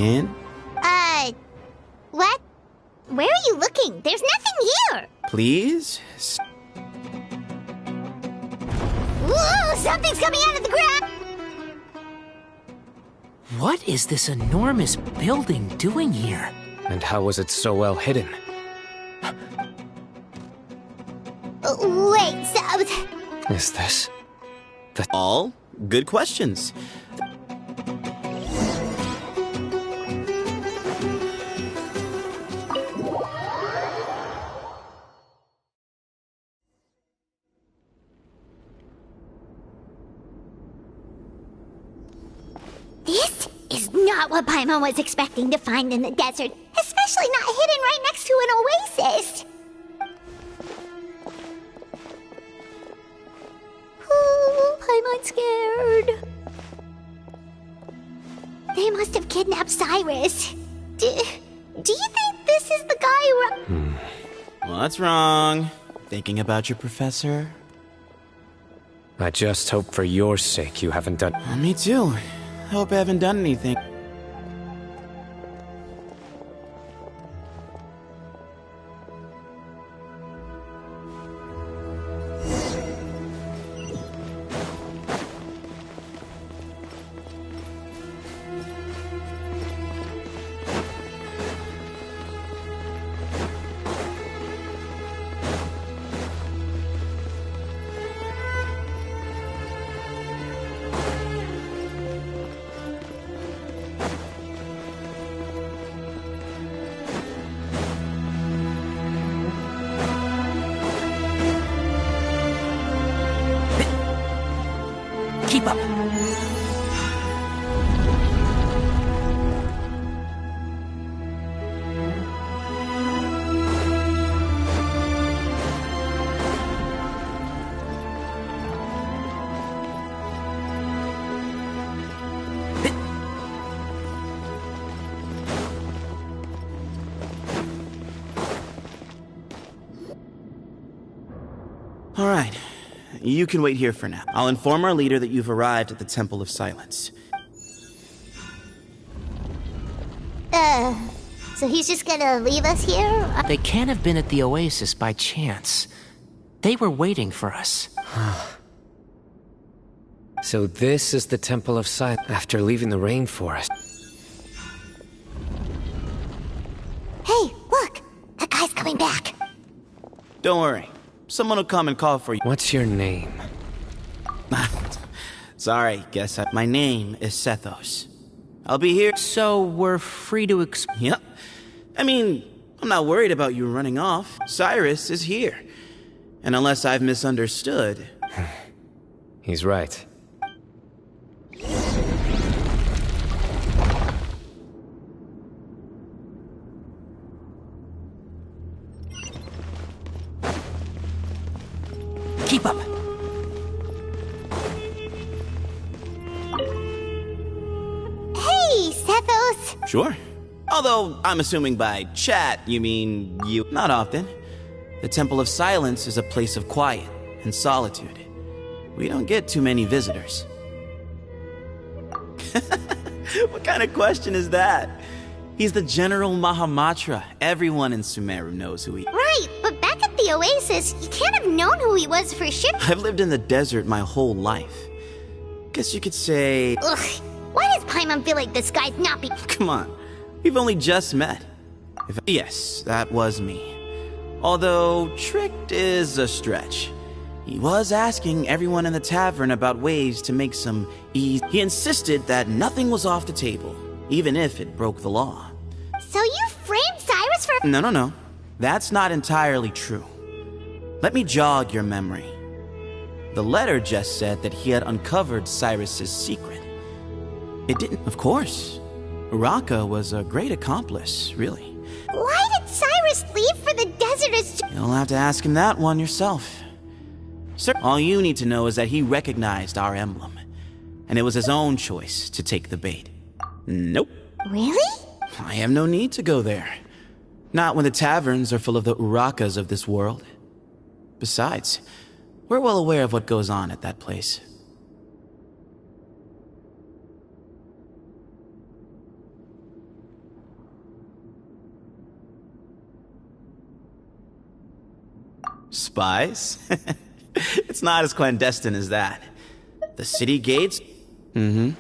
in? What? Where are you looking? There's nothing here! Please? Whoa! Something's coming out of the ground! What is this enormous building doing here? And how was it so well hidden? Wait, so... Is this... All good questions. This is not what Paimon was expecting to find in the desert, especially not hidden right next to an oasis. Oh, Paimon's scared. They must have kidnapped Cyrus. Do you think this is the guy who... What's wrong? Thinking about your professor? I just hope for your sake you haven't done... Me too. Hope I haven't done anything. Keep up. All right. You can wait here for now. I'll inform our leader that you've arrived at the Temple of Silence. So he's just gonna leave us here? They can't have been at the oasis by chance. They were waiting for us. So this is the Temple of Silence after leaving the rainforest. Hey, look! That guy's coming back. Don't worry. Someone will come and call for you. What's your name? Sorry, my name is Sethos. I'll be here. So we're free to Yep. I mean, I'm not worried about you running off. Cyrus is here. And unless I've misunderstood... He's right. Keep up. Hey, Sethos! Sure. Although, I'm assuming by chat, you mean you. Not often. The Temple of Silence is a place of quiet and solitude. We don't get too many visitors. What kind of question is that? He's the General Mahamatra. Everyone in Sumeru knows who he is. Right, but back at the oasis, you can't have known who he was for sure. I've lived in the desert my whole life. Guess you could say... Ugh, why does Paimon feel like this guy's not be- Come on, we've only just met. Yes, that was me. Although, tricked is a stretch. He was asking everyone in the tavern about ways to make some ease. He insisted that nothing was off the table, even if it broke the law. So you framed Cyrus for- No. That's not entirely true. Let me jog your memory. The letter just said that he had uncovered Cyrus's secret. It didn't, of course. Uraka was a great accomplice, really. Why did Cyrus leave for the desert as- You'll have to ask him that one yourself. Sir, all you need to know is that he recognized our emblem, and it was his own choice to take the bait. Nope. Really? I have no need to go there. Not when the taverns are full of the Urakas of this world. Besides, we're well aware of what goes on at that place. Spies? It's not as clandestine as that. The city gates? Mm-hmm.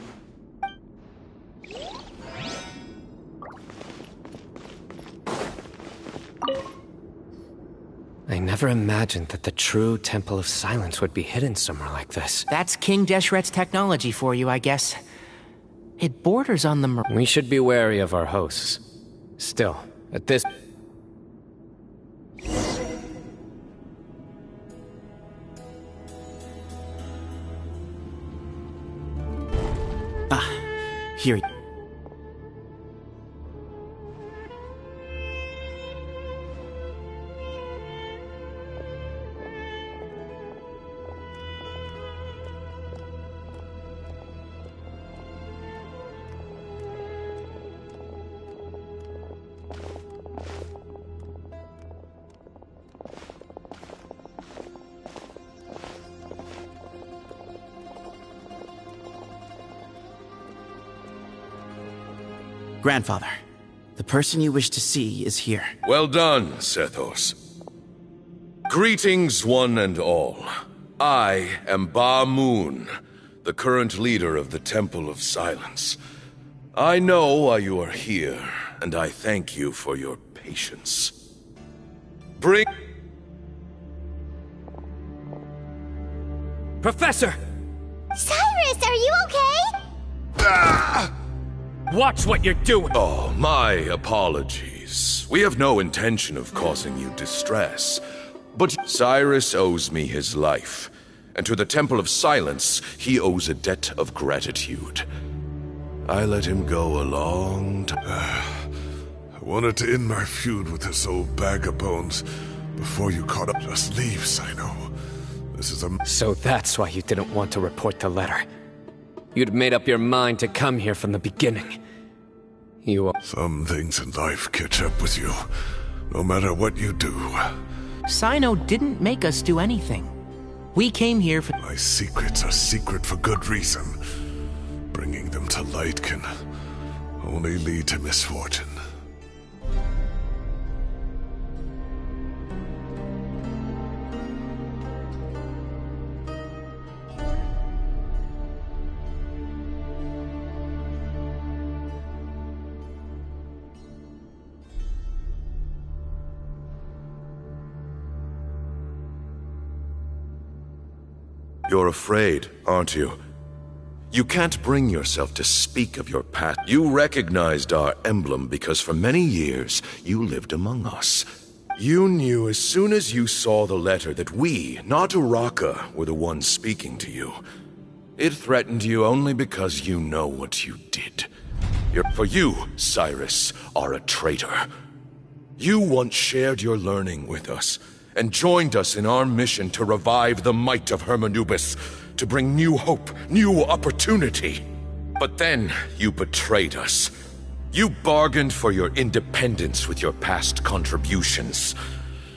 I never imagined that the true Temple of Silence would be hidden somewhere like this. That's King Deshret's technology for you, I guess. It borders on the... We should be wary of our hosts. Still, at this... Here. Grandfather, the person you wish to see is here. Well done, Sethos. Greetings, one and all. I am Ba Moon, the current leader of the Temple of Silence. I know why you are here, and I thank you for your patience. Professor! Cyrus, are you okay? Ah! Watch what you're doing! Oh, my apologies. We have no intention of causing you distress. But Cyrus owes me his life, and to the Temple of Silence, he owes a debt of gratitude. I let him go a long time. I wanted to end my feud with this old bag of bones before you caught up. Just leave, Cyno. This is a... So that's why you didn't want to report the letter. You'd made up your mind to come here from the beginning. Some things in life catch up with you, no matter what you do. Cyno didn't make us do anything. We came here for... My secrets are secret for good reason. Bringing them to light can only lead to misfortune. You're afraid, aren't you? You can't bring yourself to speak of your past. You recognized our emblem because for many years you lived among us. You knew as soon as you saw the letter that we, not Uraka, were the ones speaking to you. It threatened you only because you know what you did. For you, Cyrus, are a traitor. You once shared your learning with us, and joined us in our mission to revive the might of Hermanubis, to bring new hope, new opportunity. But then you betrayed us. You bargained for your independence with your past contributions.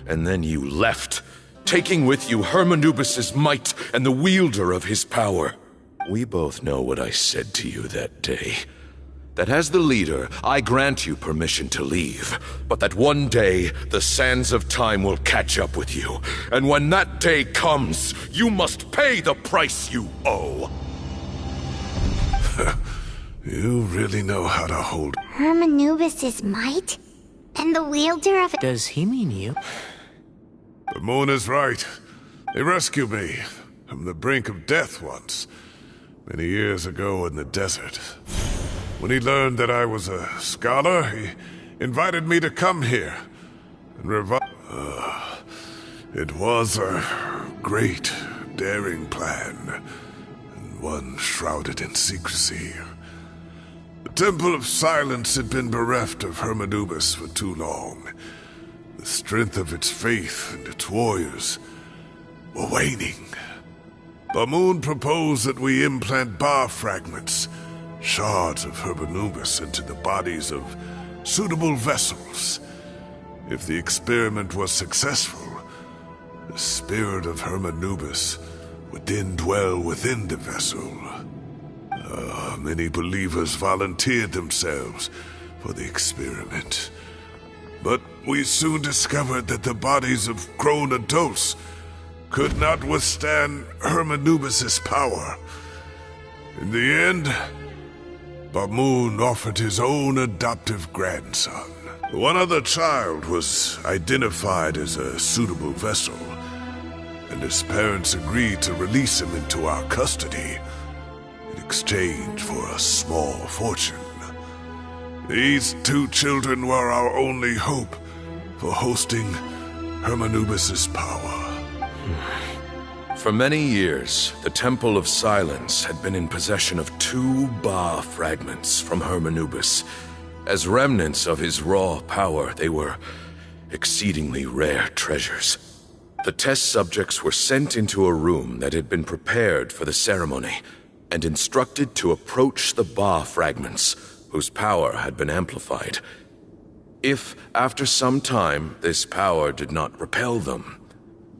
And then you left, taking with you Hermanubis' might and the wielder of his power. We both know what I said to you that day. That as the leader, I grant you permission to leave, but that one day, the sands of time will catch up with you. And when that day comes, you must pay the price you owe. You really know how to hold... Hermanubis' might? And the wielder of it? Does he mean you? The moon is right. They rescued me from the brink of death once, many years ago in the desert. When he learned that I was a scholar, he invited me to come here and revive... it was a great, daring plan, and one shrouded in secrecy. The Temple of Silence had been bereft of Hermanubis for too long. The strength of its faith and its warriors were waning. Bamoon proposed that we implant bar fragments, shards of Hermanubis, into the bodies of suitable vessels. If the experiment was successful, the spirit of Hermanubis would then dwell within the vessel. Many believers volunteered themselves for the experiment. But we soon discovered that the bodies of grown adults could not withstand Hermanubis' power. In the end, Bamoon offered his own adoptive grandson. One other child was identified as a suitable vessel, and his parents agreed to release him into our custody in exchange for a small fortune. These two children were our only hope for hosting Hermanubis' power. For many years, the Temple of Silence had been in possession of 2 Ba fragments from Hermanubis. As remnants of his raw power, they were exceedingly rare treasures. The test subjects were sent into a room that had been prepared for the ceremony and instructed to approach the Ba fragments, whose power had been amplified. If, after some time, this power did not repel them,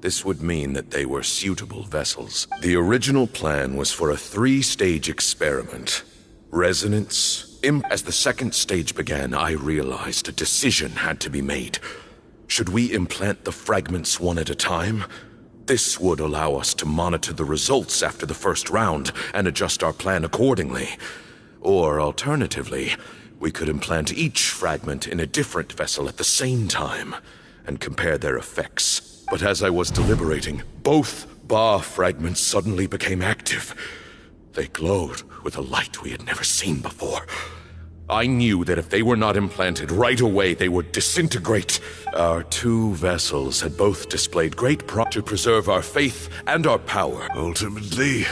this would mean that they were suitable vessels. The original plan was for a 3-stage experiment. Resonance. As the second stage began, I realized a decision had to be made. Should we implant the fragments one at a time? This would allow us to monitor the results after the first round and adjust our plan accordingly. Or alternatively, we could implant each fragment in a different vessel at the same time and compare their effects. But as I was deliberating, both Ba fragments suddenly became active. They glowed with a light we had never seen before. I knew that if they were not implanted right away, they would disintegrate. Our 2 vessels had both displayed great to preserve our faith and our power. Ultimately,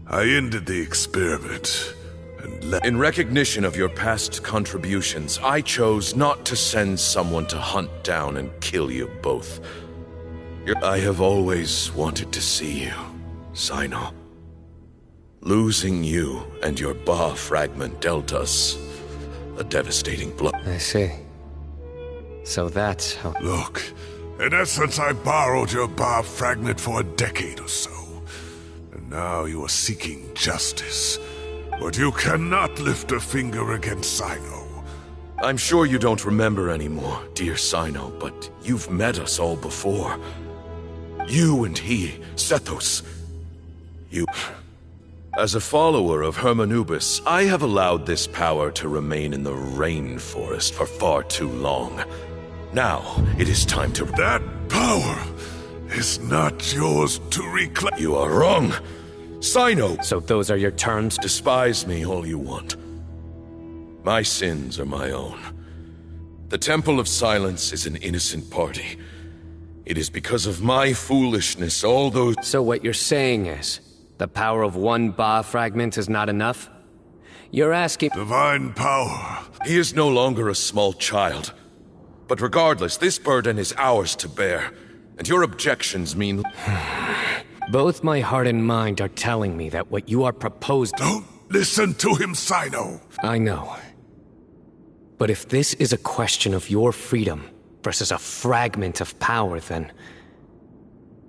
I ended the experiment and In recognition of your past contributions, I chose not to send someone to hunt down and kill you both. I have always wanted to see you, Cyno. Losing you and your Ba fragment dealt us a devastating blow. I see. So that's how... Look, in essence, I borrowed your Ba fragment for a decade or so. And now you are seeking justice. But you cannot lift a finger against Cyno. I'm sure you don't remember anymore, dear Cyno, but you've met us all before. You and he, Sethos. You... As a follower of Hermanubis, I have allowed this power to remain in the rainforest for far too long. Now, it is time to... That power is not yours to reclaim. You are wrong. Cyno! So those are your terms? Despise me all you want. My sins are my own. The Temple of Silence is an innocent party. It is because of my foolishness all those... So what you're saying is, the power of 1 Ba fragment is not enough? You're asking... Divine power. He is no longer a small child. But regardless, this burden is ours to bear. And your objections mean... Both my heart and mind are telling me that what you are proposing... Don't listen to him, Cyno. I know. But if this is a question of your freedom versus a fragment of power, then...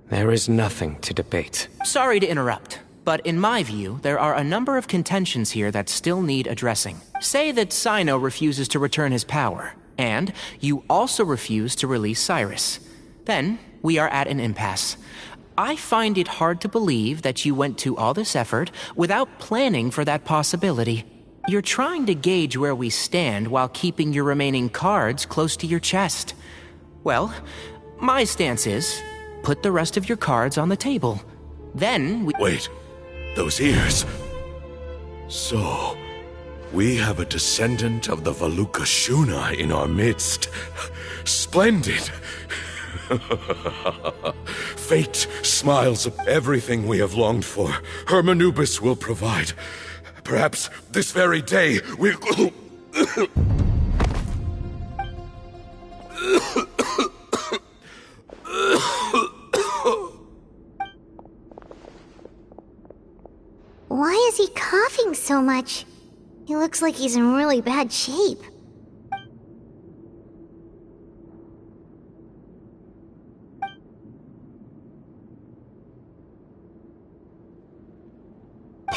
there is nothing to debate. Sorry to interrupt, but in my view, there are a number of contentions here that still need addressing. Say that Cyno refuses to return his power, and you also refuse to release Cyrus. Then, we are at an impasse. I find it hard to believe that you went to all this effort without planning for that possibility. You're trying to gauge where we stand while keeping your remaining cards close to your chest. Well, my stance is, put the rest of your cards on the table. Then we... Wait, those ears. So, we have a descendant of the Valukashuna in our midst. Splendid. Fate smiles at everything we have longed for. Hermanubis will provide. Perhaps this very day we'll... Why is he coughing so much? He looks like he's in really bad shape.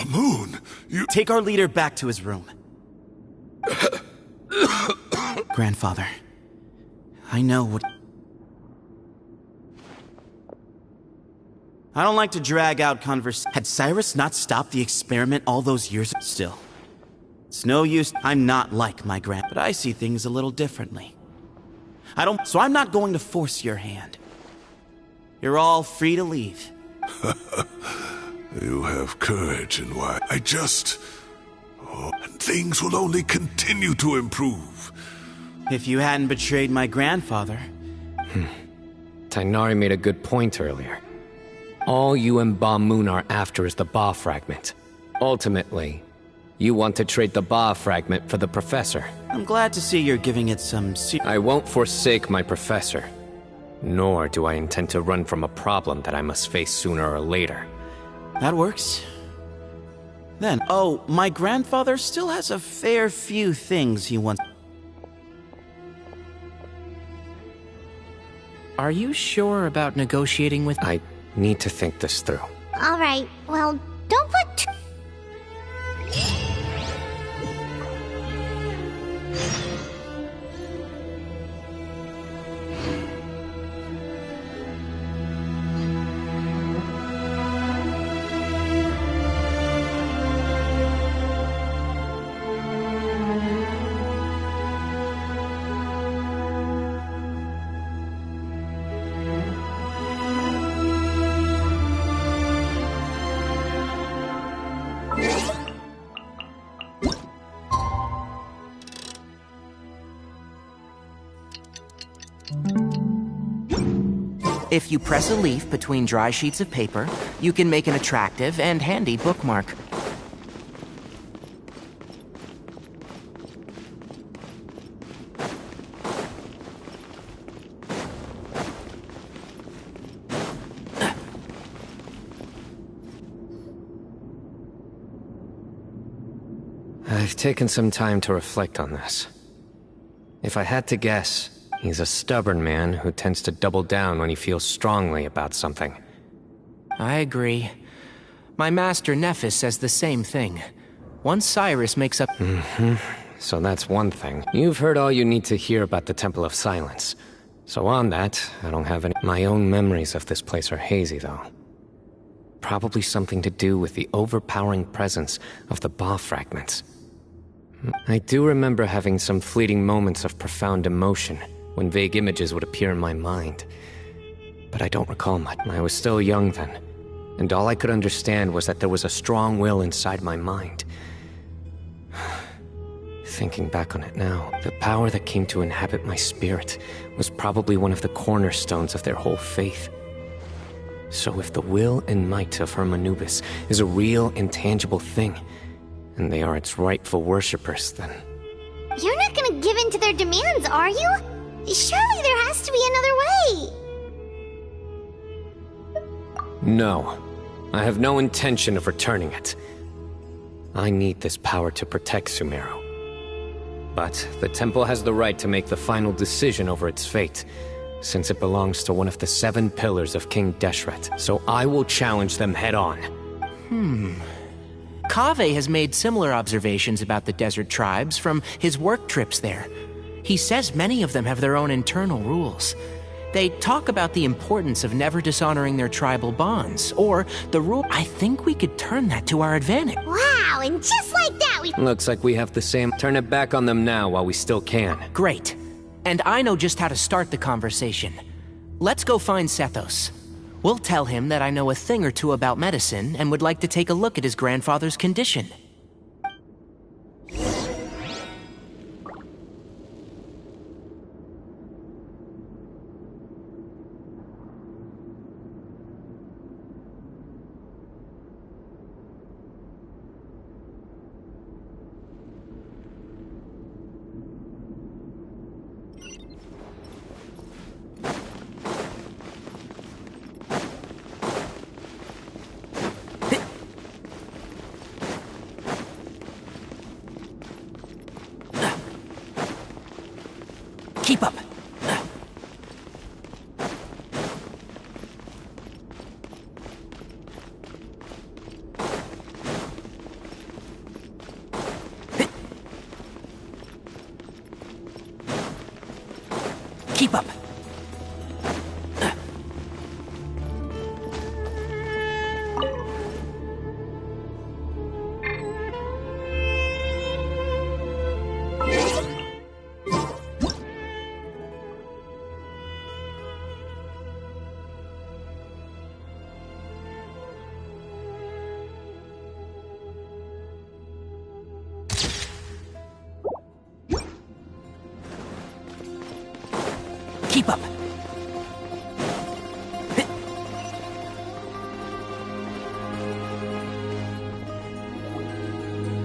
Moon, you... Take our leader back to his room. Grandfather, I know what... I don't like to drag out Had Cyrus not stopped the experiment all those years... Still, it's no use. I'm not like my but I see things a little differently. So I'm not going to force your hand. You're all free to leave. You have courage and why. And things will only continue to improve. If you hadn't betrayed my grandfather... Tainari made a good point earlier. All you and Ba Moon are after is the Ba fragment. Ultimately, you want to trade the Ba fragment for the Professor. I'm glad to see you're giving it some I won't forsake my Professor. Nor do I intend to run from a problem that I must face sooner or later. That works. Then, my grandfather still has a fair few things he wants... Are you sure about negotiating with... I need to think this through. All right, well, don't put If you press a leaf between dry sheets of paper, you can make an attractive and handy bookmark. I've taken some time to reflect on this. If I had to guess, he's a stubborn man who tends to double down when he feels strongly about something. I agree. My master Nephis says the same thing. Once Cyrus makes up... So that's one thing. You've heard all you need to hear about the Temple of Silence. So on that, I don't have any... My own memories of this place are hazy, though. Probably something to do with the overpowering presence of the Ba fragments. I do remember having some fleeting moments of profound emotion when vague images would appear in my mind. But I don't recall much. I was still young then, and all I could understand was that there was a strong will inside my mind. Thinking back on it now, the power that came to inhabit my spirit was probably one of the cornerstones of their whole faith. So if the will and might of Hermanubis is a real, intangible thing, and they are its rightful worshippers, then... You're not gonna give in to their demands, are you? Surely there has to be another way! No. I have no intention of returning it. I need this power to protect Sumeru. But the temple has the right to make the final decision over its fate, since it belongs to one of the 7 pillars of King Deshret. So I will challenge them head-on. Kaveh has made similar observations about the desert tribes from his work trips there. He says many of them have their own internal rules. They talk about the importance of never dishonoring their tribal bonds, or the rule... I think we could turn that to our advantage. Wow, and just like that we... Looks like we have the same... Turn it back on them now while we still can. Great. And I know just how to start the conversation. Let's go find Sethos. We'll tell him that I know a thing or two about medicine and would like to take a look at his grandfather's condition. Keep up. Keep up. Keep up.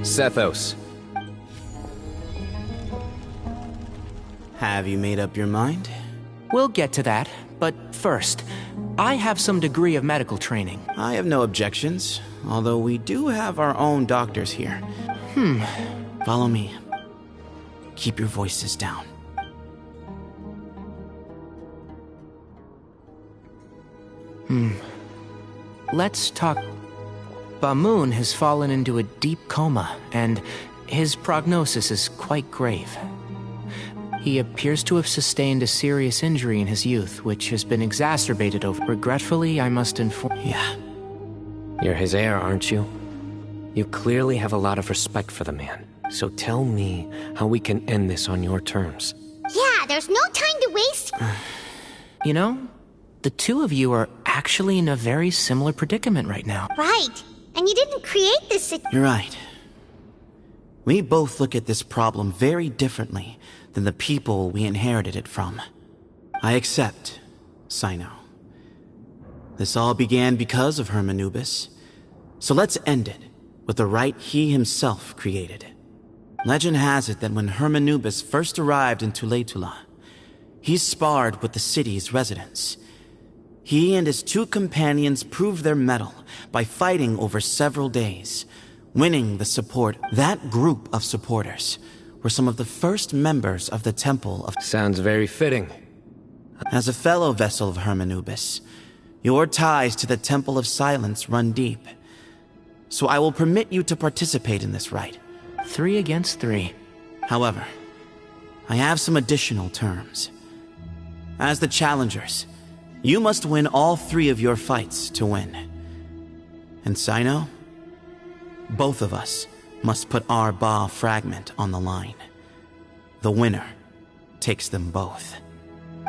Sethos. Have you made up your mind? We'll get to that, but first, I have some degree of medical training. I have no objections, although we do have our own doctors here. Follow me. Keep your voices down. Let's talk. Bamoon has fallen into a deep coma, and his prognosis is quite grave. He appears to have sustained a serious injury in his youth, which has been exacerbated over. Regretfully, I must inform. Yeah. You're his heir, aren't you? You clearly have a lot of respect for the man. So tell me how we can end this on your terms. Yeah, there's no time to waste. You know, the two of you are actually in a very similar predicament right now. Right. And you didn't create this. You're right. We both look at this problem very differently than the people we inherited it from. I accept, Cyno. This all began because of Hermanubis. So let's end it with the rite he himself created. Legend has it that when Hermanubis first arrived in Tuletula, he sparred with the city's residents. He and his two companions proved their mettle by fighting over several days, winning the support. That group of supporters were some of the first members of the Temple of... Sounds very fitting. As a fellow vessel of Hermanubis, your ties to the Temple of Silence run deep. So I will permit you to participate in this rite. 3 against 3. However, I have some additional terms. As the challengers, you must win all 3 of your fights to win. And Cyno, both of us must put our Ba fragment on the line. The winner takes them both.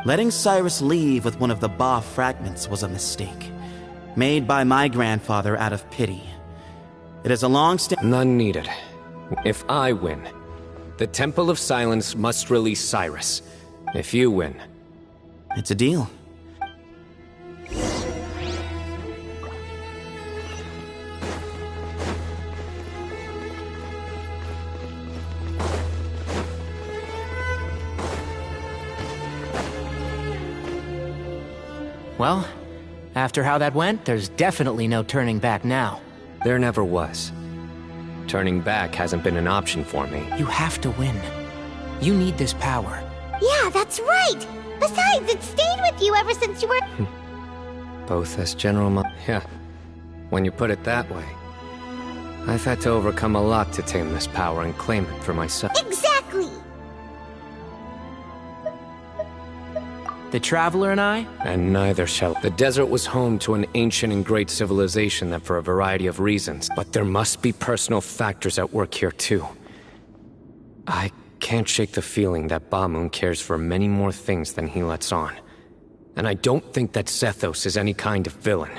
Letting Cyrus leave with one of the Ba fragments was a mistake, made by my grandfather out of pity. It is a long-standing... None needed. If I win, the Temple of Silence must release Cyrus. If you win... It's a deal. Well, after how that went, there's definitely no turning back now. There never was. Turning back hasn't been an option for me. You have to win. You need this power. Yeah, that's right. Besides, it stayed with you ever since you were... Both as General Yeah, when you put it that way. I've had to overcome a lot to tame this power and claim it for myself. Exactly! The Traveler and I? And neither shall. The desert was home to an ancient and great civilization that for a variety of reasons, but there must be personal factors at work here too. I can't shake the feeling that Bamoon cares for many more things than he lets on. And I don't think that Sethos is any kind of villain.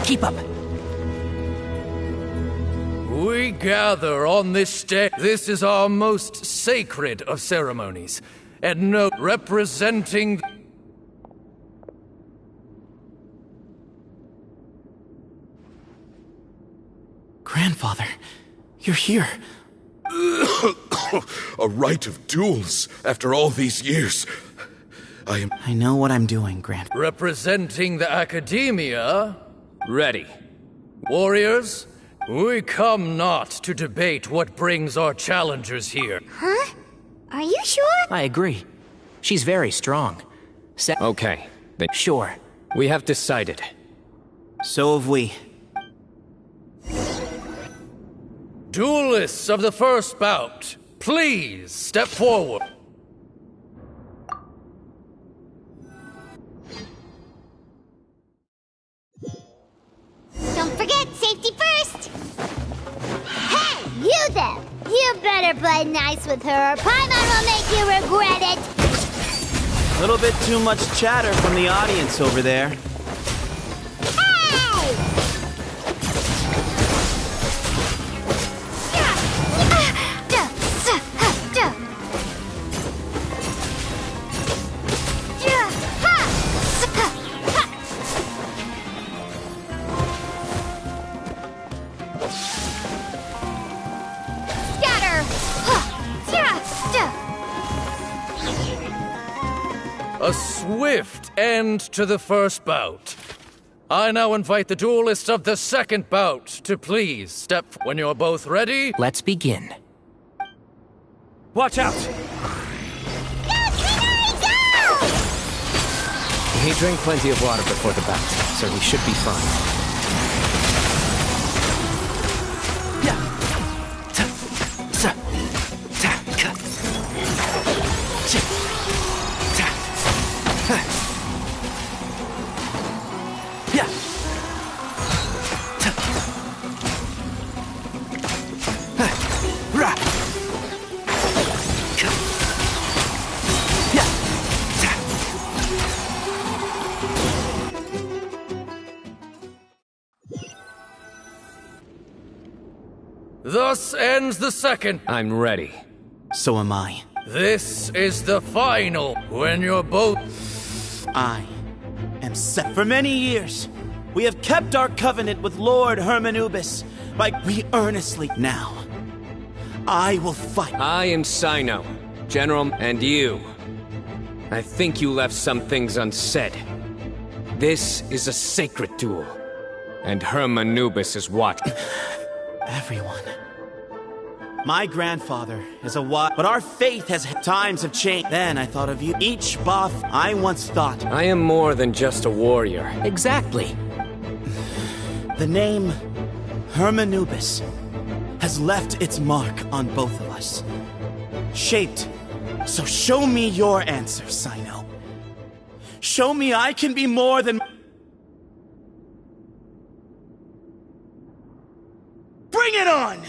Keep up. We gather on this day. This is our most sacred of ceremonies. And no representing... Grandfather, you're here. A rite of duels after all these years. I know what I'm doing, Grand. Representing the academia... Ready. Warriors, we come not to debate what brings our challengers here. Huh? Are you sure? I agree. She's very strong. Okay, then. Sure. We have decided. So have we. Duelists of the first bout, please step forward. Don't forget, safety first! Hey, you there! You better play nice with her, or Paimon will make you regret it! A little bit too much chatter from the audience over there. A swift end to the first bout. I now invite the duelists of the second bout to please step when you're both ready. Let's begin. Watch out! He drank plenty of water before the bout, so he should be fine. Thus ends the second. I'm ready. So am I. This is the final, when you're both... I am set for many years. We have kept our covenant with Lord Hermanubis, like we earnestly now. I will fight. I am Cyno, General, and you. I think you left some things unsaid. This is a sacred duel, and Hermanubis is watching. Everyone. My grandfather is a but our faith times have changed. Then I thought of you. Each buff I once thought. I am more than just a warrior. Exactly. The name Hermanubis has left its mark on both of us. Shaped. So show me your answer, Cyno. Show me I can be more than... Bring it on!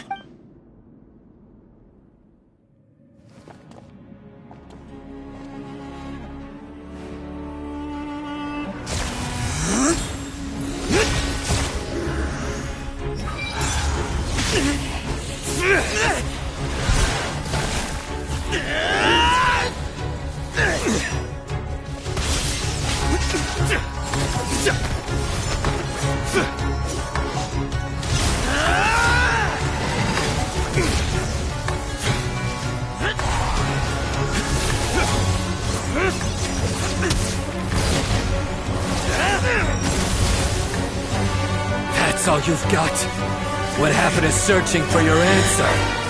That's all you've got? What happened to searching for your answer?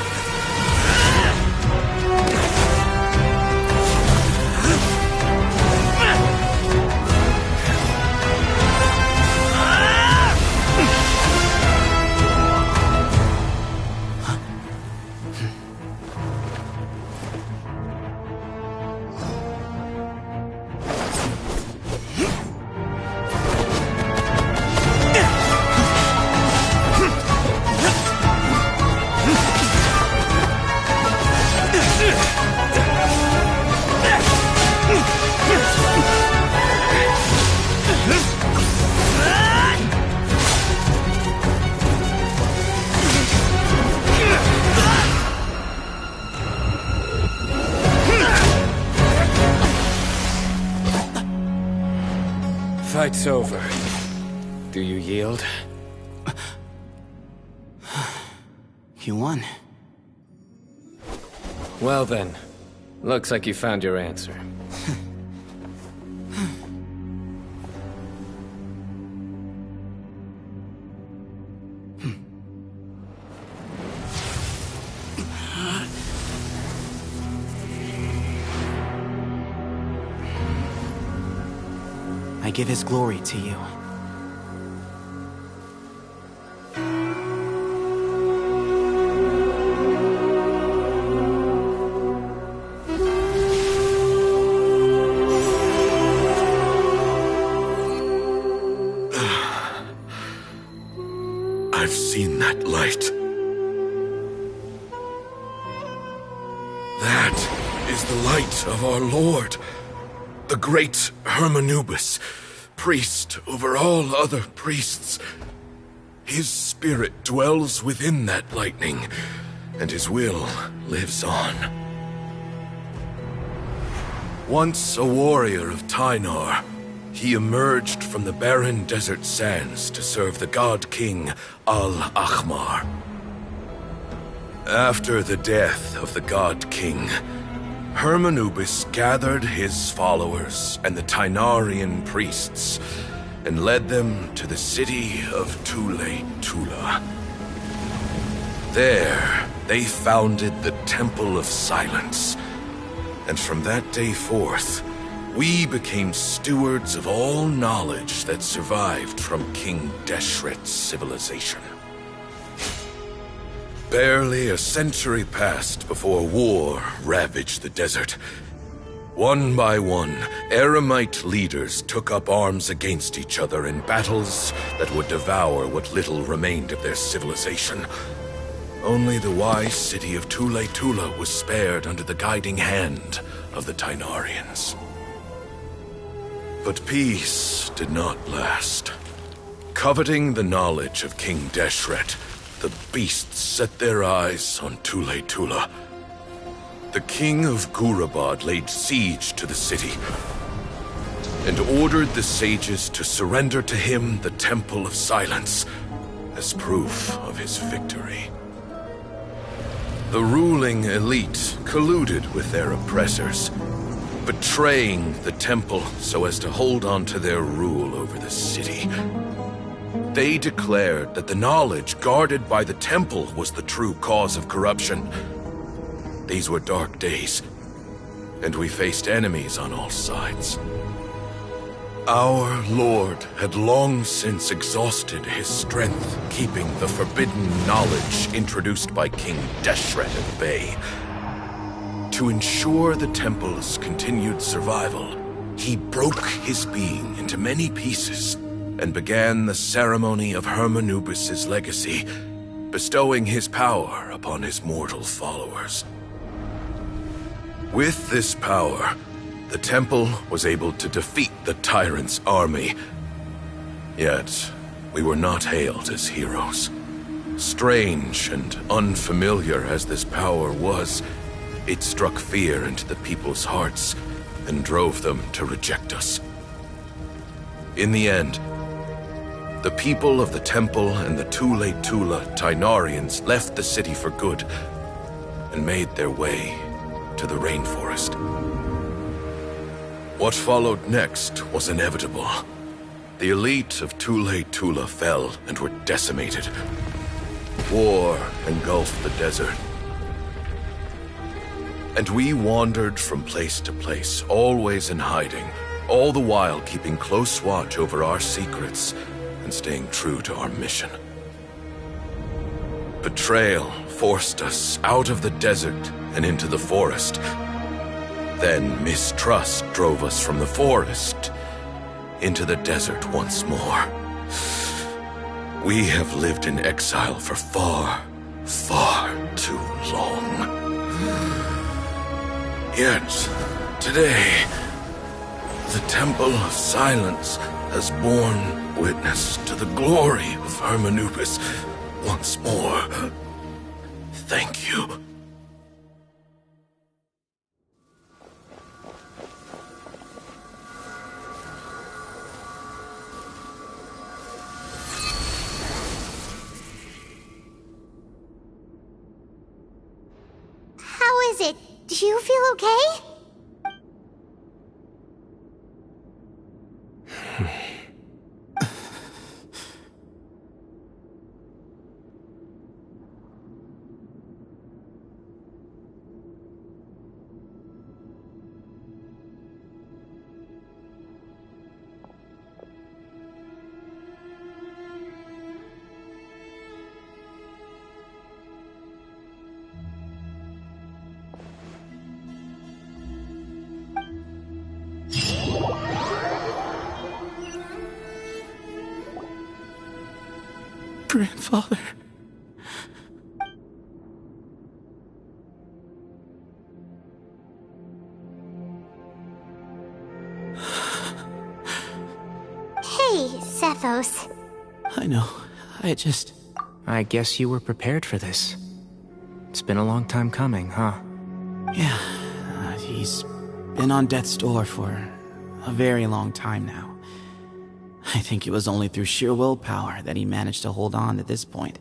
fight's over. Do you yield? You won. Well then, looks like you found your answer. I give his glory to you. I've seen that light. That is the light of our Lord, the great Hermanubis, priest over all other priests. His spirit dwells within that lightning, and his will lives on. Once a warrior of Tynar, he emerged from the barren desert sands to serve the god king Al-Ahmar. After the death of the god king, Hermanubis gathered his followers and the Tynarian priests and led them to the city of Tule-Tula. There, they founded the Temple of Silence, and from that day forth, we became stewards of all knowledge that survived from King Deshret's civilization. Barely a century passed before war ravaged the desert. One by one, Eremite leaders took up arms against each other in battles that would devour what little remained of their civilization. Only the wise city of Tule-Tula was spared under the guiding hand of the Tynarians. But peace did not last. Coveting the knowledge of King Deshret, the beasts set their eyes on Tule-Tula. The king of Gurabad laid siege to the city and ordered the sages to surrender to him the Temple of Silence as proof of his victory. The ruling elite colluded with their oppressors, betraying the temple so as to hold on to their rule over the city. They declared that the knowledge guarded by the temple was the true cause of corruption. These were dark days, and we faced enemies on all sides. Our Lord had long since exhausted his strength, keeping the forbidden knowledge introduced by King Deshret at bay. To ensure the temple's continued survival, he broke his being into many pieces and began the ceremony of Hermanubis' legacy, bestowing his power upon his mortal followers. With this power, the temple was able to defeat the tyrant's army. Yet, we were not hailed as heroes. Strange and unfamiliar as this power was, it struck fear into the people's hearts and drove them to reject us. In the end, the people of the temple and the Tule-Tula Tynarians left the city for good and made their way to the rainforest. What followed next was inevitable. The elite of Tule-Tula fell and were decimated. War engulfed the desert. And we wandered from place to place, always in hiding, all the while keeping close watch over our secrets and staying true to our mission. Betrayal forced us out of the desert and into the forest. Then mistrust drove us from the forest into the desert once more. We have lived in exile for far, far too long. Yet, today, the Temple of Silence has borne witness to the glory of Hermanubis once more. Thank you. is it? Do you feel okay? Grandfather. Hey, Sethos. I know. I guess you were prepared for this. It's been a long time coming, huh? Yeah. He's been on death's door for a very long time now. I think it was only through sheer willpower that he managed to hold on to this point.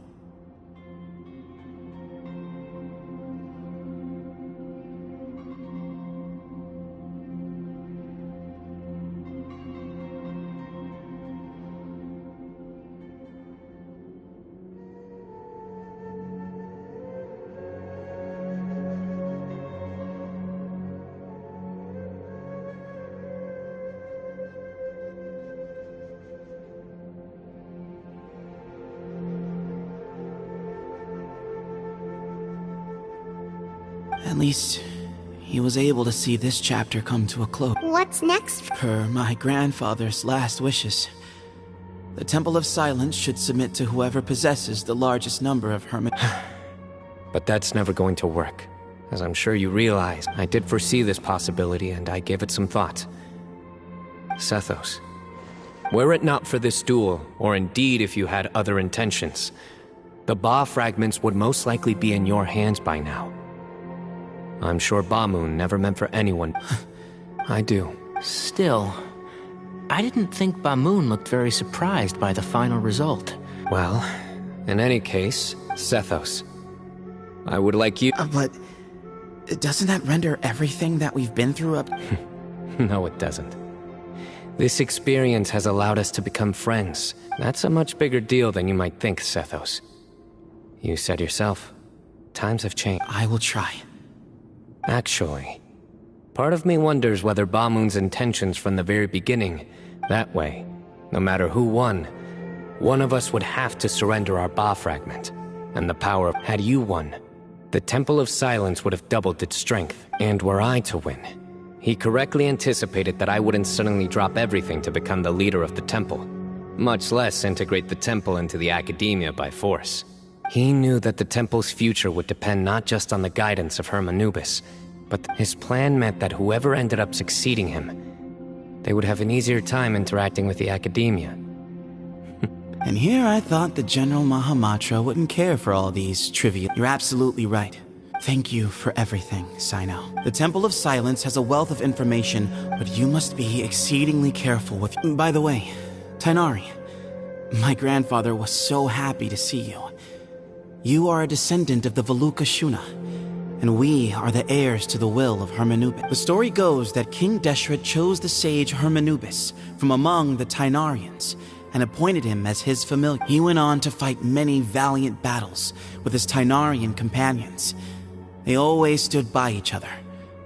At least, he was able to see this chapter come to a close. What's next? Per my grandfather's last wishes. The Temple of Silence should submit to whoever possesses the largest number of hermit... But that's never going to work. As I'm sure you realize, I did foresee this possibility and I gave it some thought. Sethos, were it not for this duel, or indeed if you had other intentions, the Ba fragments would most likely be in your hands by now. I'm sure Bamoon never meant for anyone. I do. Still, I didn't think Bamoon looked very surprised by the final result. Well, in any case, Sethos, I would like you... But doesn't that render everything that we've been through up... No, it doesn't. This experience has allowed us to become friends. That's a much bigger deal than you might think, Sethos. You said yourself, times have changed. I will try. Actually, part of me wonders whether Bamoon's intentions from the very beginning, that way, no matter who won, one of us would have to surrender our Ba fragment, and the power of... Had you won, the Temple of Silence would have doubled its strength, and were I to win, he correctly anticipated that I wouldn't suddenly drop everything to become the leader of the temple, much less integrate the temple into the academia by force. He knew that the temple's future would depend not just on the guidance of Hermanubis, but his plan meant that whoever ended up succeeding him, they would have an easier time interacting with the academia. And here I thought the General Mahamatra wouldn't care for all these trivia. You're absolutely right. Thank you for everything, Cyno. The Temple of Silence has a wealth of information, but you must be exceedingly careful with... By the way, Tainari, my grandfather was so happy to see you. You are a descendant of the Veluca Shuna, and we are the heirs to the will of Hermanubis. The story goes that King Deshret chose the sage Hermanubis from among the Tainarians and appointed him as his familiar. He went on to fight many valiant battles with his Tainarian companions. They always stood by each other.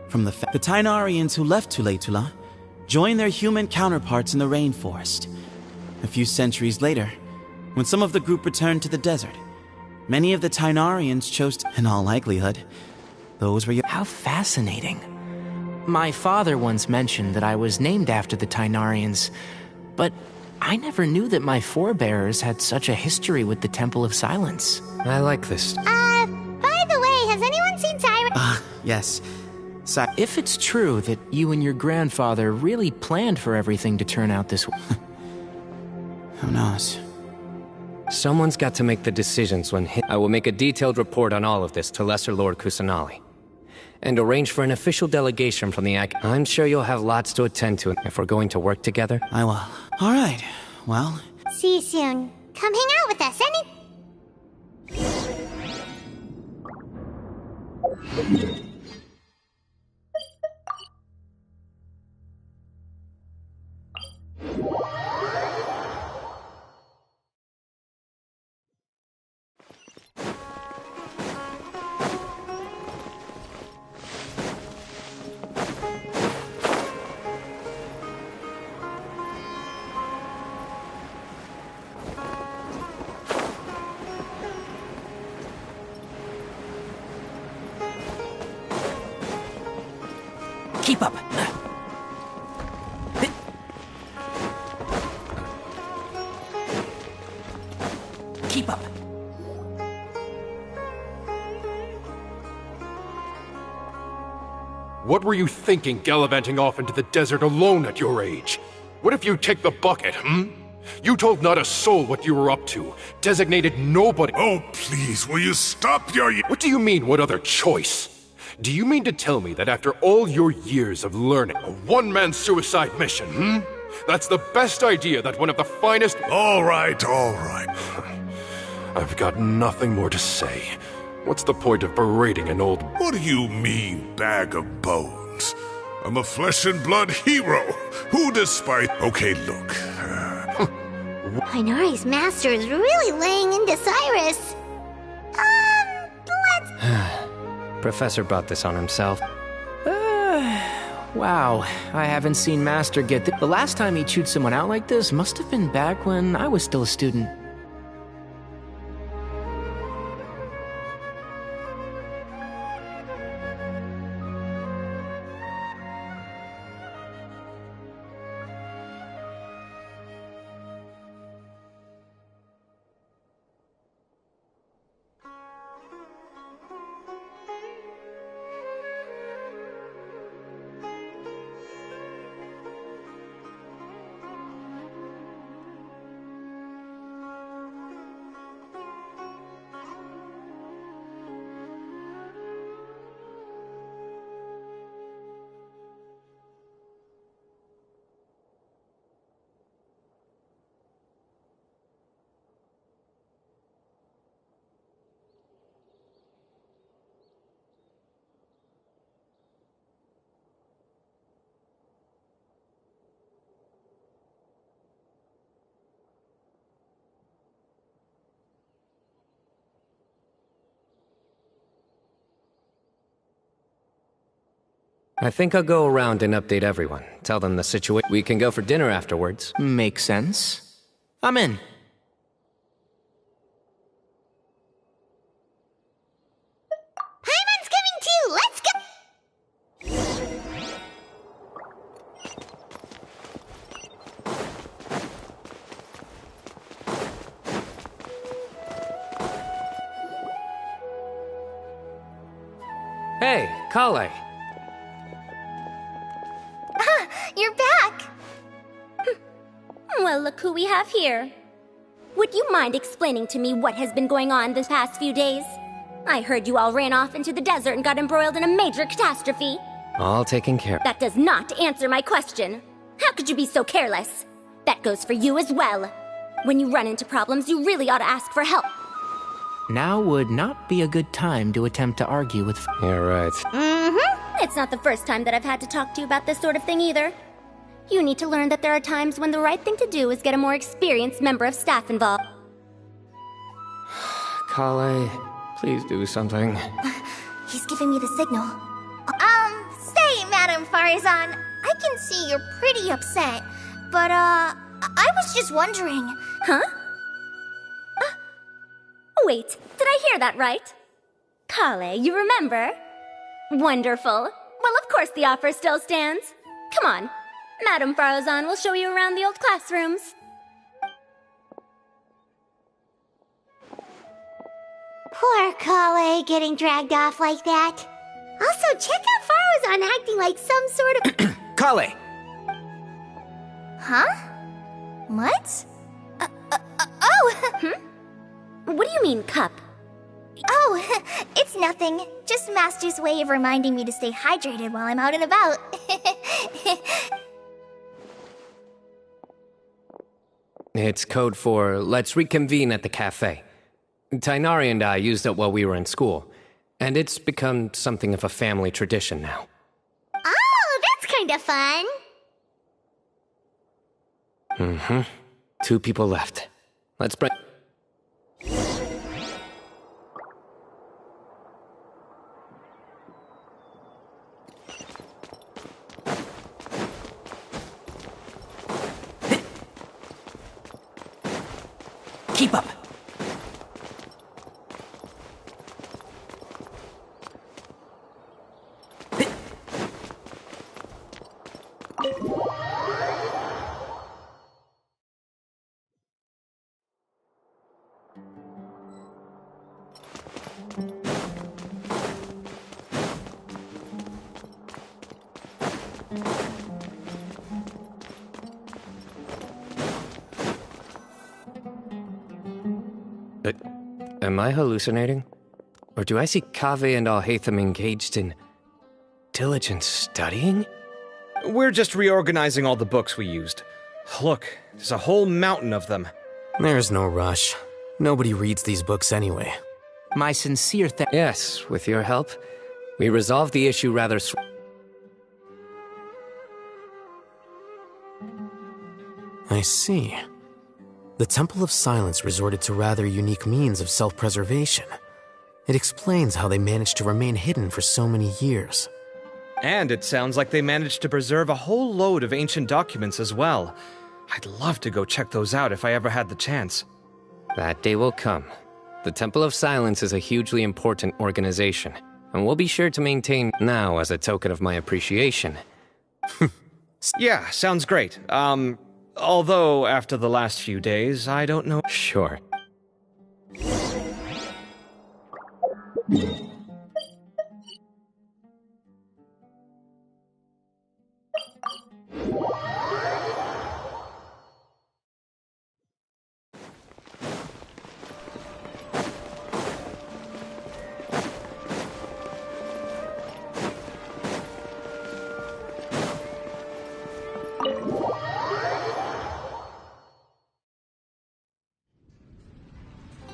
The Tainarians who left Tuletula joined their human counterparts in the rainforest. A few centuries later, when some of the group returned to the desert, many of the Tainarians chose to, in all likelihood, those were... How fascinating. My father once mentioned that I was named after the Tainarians, but I never knew that my forebears had such a history with the Temple of Silence. I like this. By the way, has anyone seen Cyrus? Yes. If it's true that you and your grandfather really planned for everything to turn out this way... Who knows? Someone's got to make the decisions when I will make a detailed report on all of this to Lesser Lord Kusanali, and arrange for an official delegation from the I'm sure you'll have lots to attend to if we're going to work together. I will. All right. Well... See you soon. Come hang out with us Keep up. Keep up. What were you thinking gallivanting off into the desert alone at your age? What if you take the bucket, You told not a soul what you were up to, designated nobody— Oh, please, will you stop your— What do you mean, what other choice? Do you mean to tell me that after all your years of learning, a one-man suicide mission, That's the best idea that one of the finest— All right, all right. I've got nothing more to say. What's the point of berating an old— What do you mean, bag of bones? I'm a flesh and blood hero, who despite— Okay, look. Inari's master is really laying into Cyrus. Let's... Professor brought this on himself. Wow, I haven't seen Master get the last time he chewed someone out like this must have been back when I was still a student. I think I'll go around and update everyone. Tell them the situation. We can go for dinner afterwards. Makes sense. I'm in. Paimon's coming too! Let's go! Hey, Kale. You're back! Well, look who we have here. Would you mind explaining to me what has been going on this past few days? I heard you all ran off into the desert and got embroiled in a major catastrophe. All taken care of. That does not answer my question. How could you be so careless? That goes for you as well. When you run into problems, you really ought to ask for help. Now would not be a good time to attempt to argue with... You're right. Mm-hmm. It's not the first time that I've had to talk to you about this sort of thing either. You need to learn that there are times when the right thing to do is get a more experienced member of staff involved. Kale, please do something. He's giving me the signal. Say, Madame Farazan, I can see you're pretty upset, but, I was just wondering... Huh? Wait, did I hear that right? Kale, you remember? Wonderful. Well, of course the offer still stands. Come on. Madame Farazan will show you around the old classrooms. Poor Kale getting dragged off like that. Also, check out Farazan acting like some sort of... Kale! Huh? What? Oh! What do you mean, cup? Oh, it's nothing. Just Master's way of reminding me to stay hydrated while I'm out and about. It's code for let's reconvene at the cafe. Tainari and I used it while we were in school, and it's become something of a family tradition now. Oh, that's kind of fun. Mm-hmm. 2 people left. Let's break... Keep up. Am I hallucinating? Or do I see Kaveh and Alhaitham engaged in diligent studying? We're just reorganizing all the books we used. Look, there's a whole mountain of them. There's no rush. Nobody reads these books anyway. My sincere Yes, with your help, we resolved the issue rather I see. The Temple of Silence resorted to rather unique means of self-preservation. It explains how they managed to remain hidden for so many years. And it sounds like they managed to preserve a whole load of ancient documents as well. I'd love to go check those out if I ever had the chance. That day will come. The Temple of Silence is a hugely important organization, and we'll be sure to maintain now as a token of my appreciation. Yeah, sounds great. Although after the last few days, I don't know. Sure.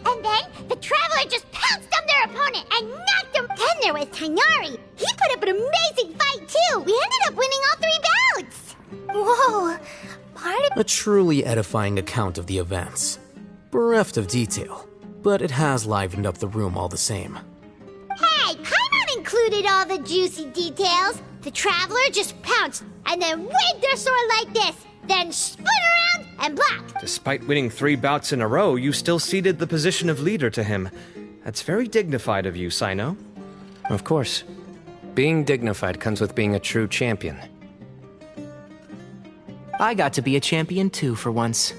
And then, the Traveler just pounced on their opponent and knocked him. Then there was Tainari. He put up an amazing fight, too. We ended up winning all 3 bouts. Whoa. A truly edifying account of the events. Bereft of detail, but it has livened up the room all the same. Hey, Paimon included all the juicy details. The Traveler just pounced and then waved their sword like this, then spun around and blocked. Despite winning 3 bouts in a row, you still ceded the position of leader to him. That's very dignified of you, Cyno. Of course. Being dignified comes with being a true champion. I got to be a champion too for once.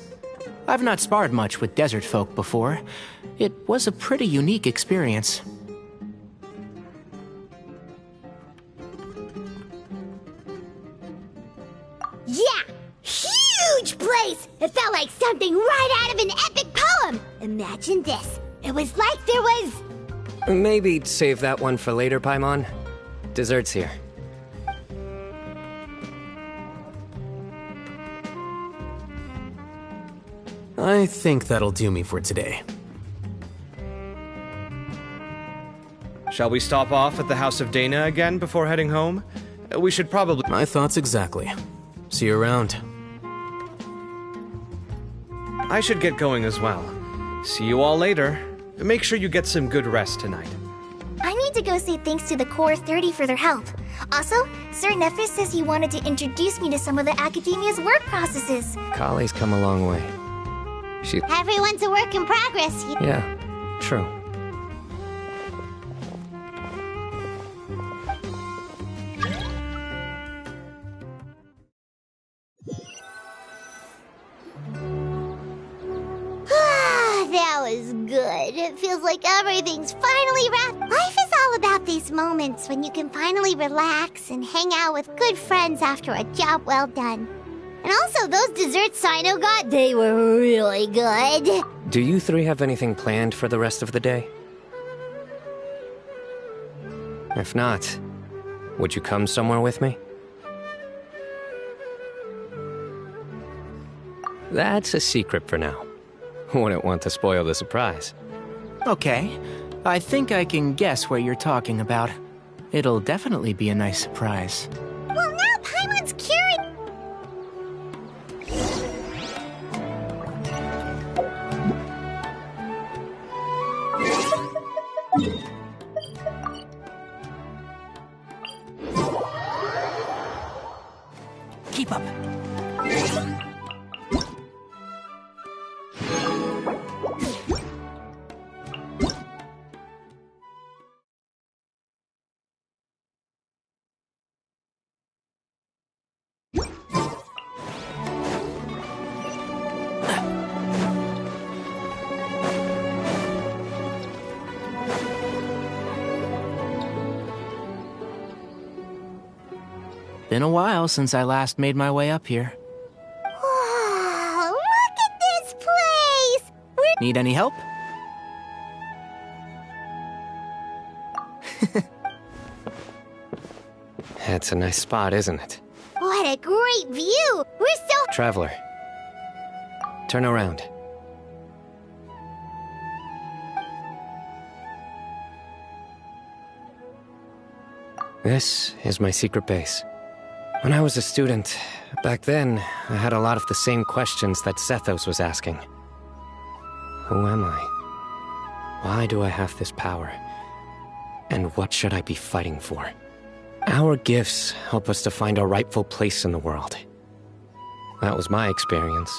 I've not sparred much with desert folk before. It was a pretty unique experience. Yeah, huge place! It felt like something right out of an epic poem. Imagine this. It was like there was... Maybe save that one for later, Paimon. Dessert's here. I think that'll do me for today. Shall we stop off at the House of Dana again before heading home? We should probably... My thoughts exactly. See you around. I should get going as well. See you all later. Make sure you get some good rest tonight. I need to go say thanks to the Core 30 for their help. Also, Sir Nephis says he wanted to introduce me to some of the Academia's work processes. Kale's come a long way. Everyone's a work in progress. Yeah, true. That was good. It feels like everything's finally wrapped. Life is all about these moments when you can finally relax and hang out with good friends after a job well done. And also, those desserts Cyno got, they were really good. Do you 3 have anything planned for the rest of the day? If not, would you come somewhere with me? That's a secret for now. Wouldn't want to spoil the surprise. Okay, I think I can guess what you're talking about. It'll definitely be a nice surprise. Well, now Paimon's curious. Keep up. Been a while since I last made my way up here. Wow, look at this place! Need any help? It's a nice spot, isn't it? What a great view! We're so... Traveler, turn around. This is my secret base. When I was a student, back then, I had a lot of the same questions that Zethos was asking. Who am I? Why do I have this power? And what should I be fighting for? Our gifts help us to find our rightful place in the world. That was my experience.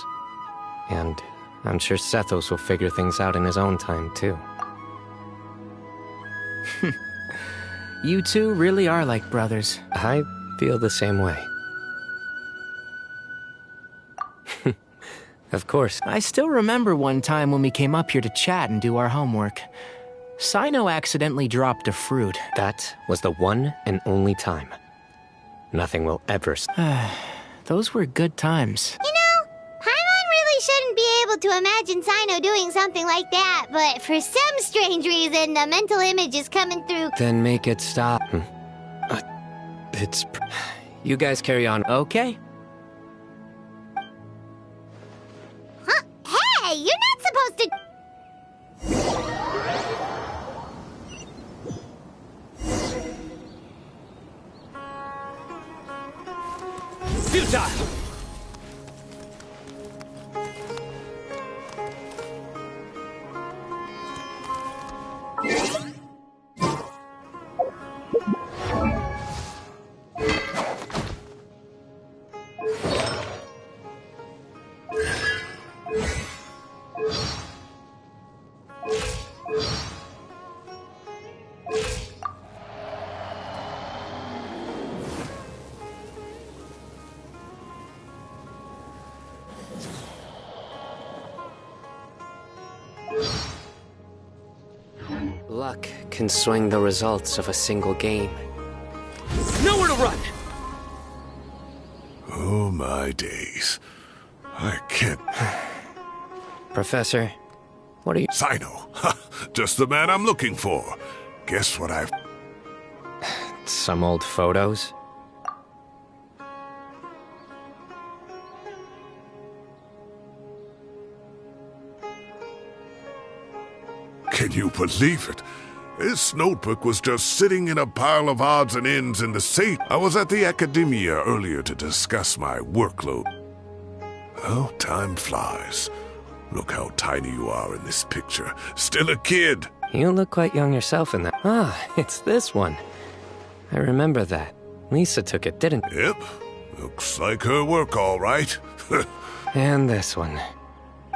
And I'm sure Zethos will figure things out in his own time, too. You two really are like brothers. I feel the same way. Of course. I still remember one time when we came up here to chat and do our homework. Cyno accidentally dropped a fruit. That was the one and only time. Nothing will ever... Those were good times. You know, Paimon really shouldn't be able to imagine Cyno doing something like that, but for some strange reason, the mental image is coming through. Then make it stop. It's... You guys carry on. Okay. Huh? Hey, you're not supposed to... Futile! Luck can swing the results of a single game. Nowhere to run! Oh my days. I can't... Professor, what are you... Cyno! Just the man I'm looking for. Guess what I've... Some old photos? Can you believe it? This notebook was just sitting in a pile of odds and ends in the safe. I was at the Academia earlier to discuss my workload. Oh, time flies. Look how tiny you are in this picture. Still a kid. You look quite young yourself in that. Ah, it's this one. I remember that. Lisa took it, didn't... Yep. Looks like her work, all right. And this one.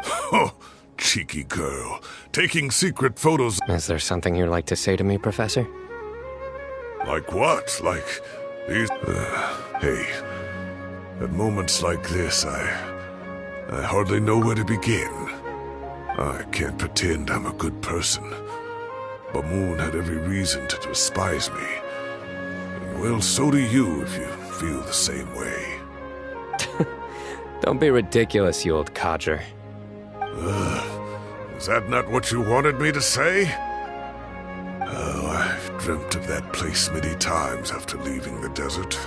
Oh, cheeky girl. Taking secret photos. Is there something you'd like to say to me, Professor? Like what? Like these... hey, at moments like this, I hardly know where to begin. I can't pretend I'm a good person. Bamoon had every reason to despise me. And well, so do you if you feel the same way. Don't be ridiculous, you old codger. Is that not what you wanted me to say? Oh, I've dreamt of that place many times after leaving the desert.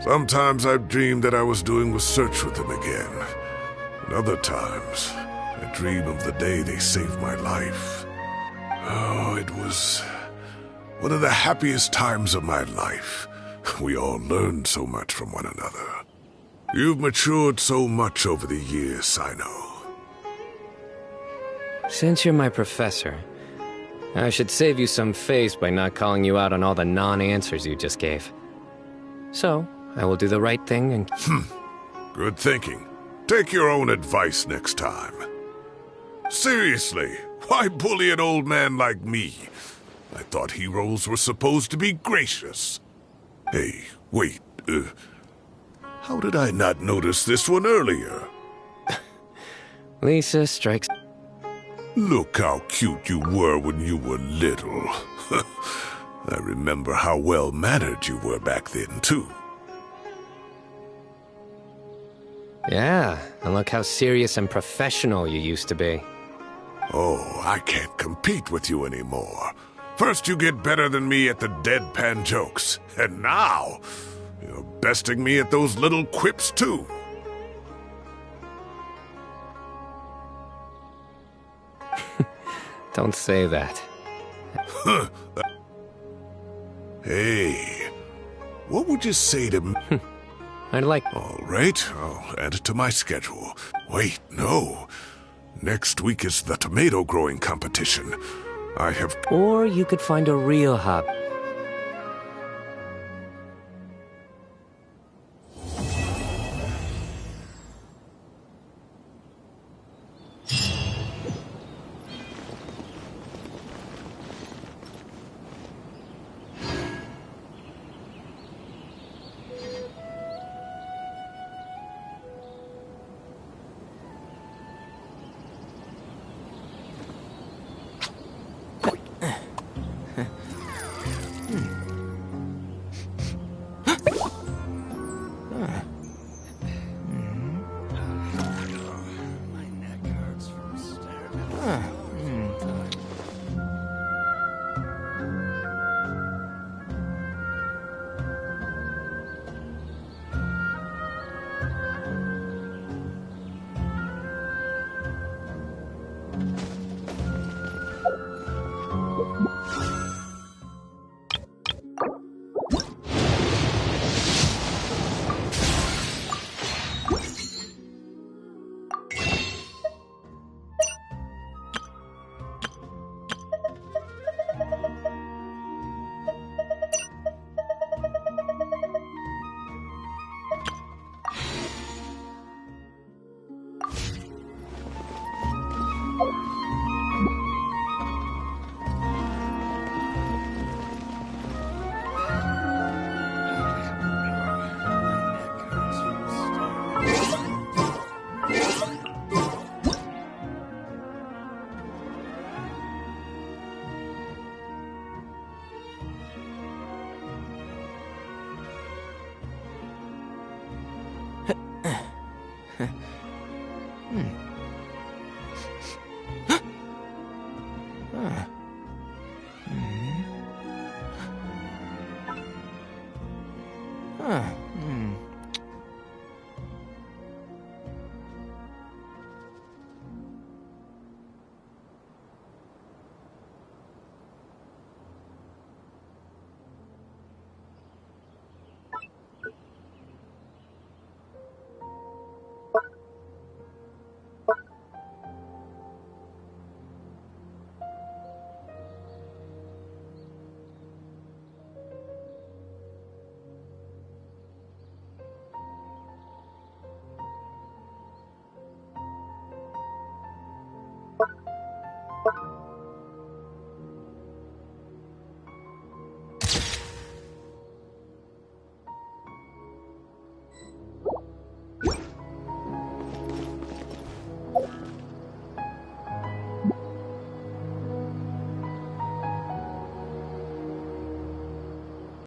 Sometimes I've dreamed that I was doing research with them again. And other times, I dream of the day they saved my life. Oh, it was one of the happiest times of my life. We all learned so much from one another. You've matured so much over the years, Cyno. Since you're my professor, I should save you some face by not calling you out on all the non-answers you just gave. So, I will do the right thing and... Good thinking. Take your own advice next time. Seriously, why bully an old man like me? I thought heroes were supposed to be gracious. Hey, wait, how did I not notice this one earlier? Lisa strikes... Look how cute you were when you were little. I remember how well-mannered you were back then, too. Yeah, and look how serious and professional you used to be. Oh, I can't compete with you anymore. First you get better than me at the deadpan jokes, and now you're besting me at those little quips too. Don't say that. Hey, what would you say to me? I'd like... All right, I'll add it to my schedule. Wait, no. Next week is the tomato growing competition. I have... Or you could find a real hobby. Huh.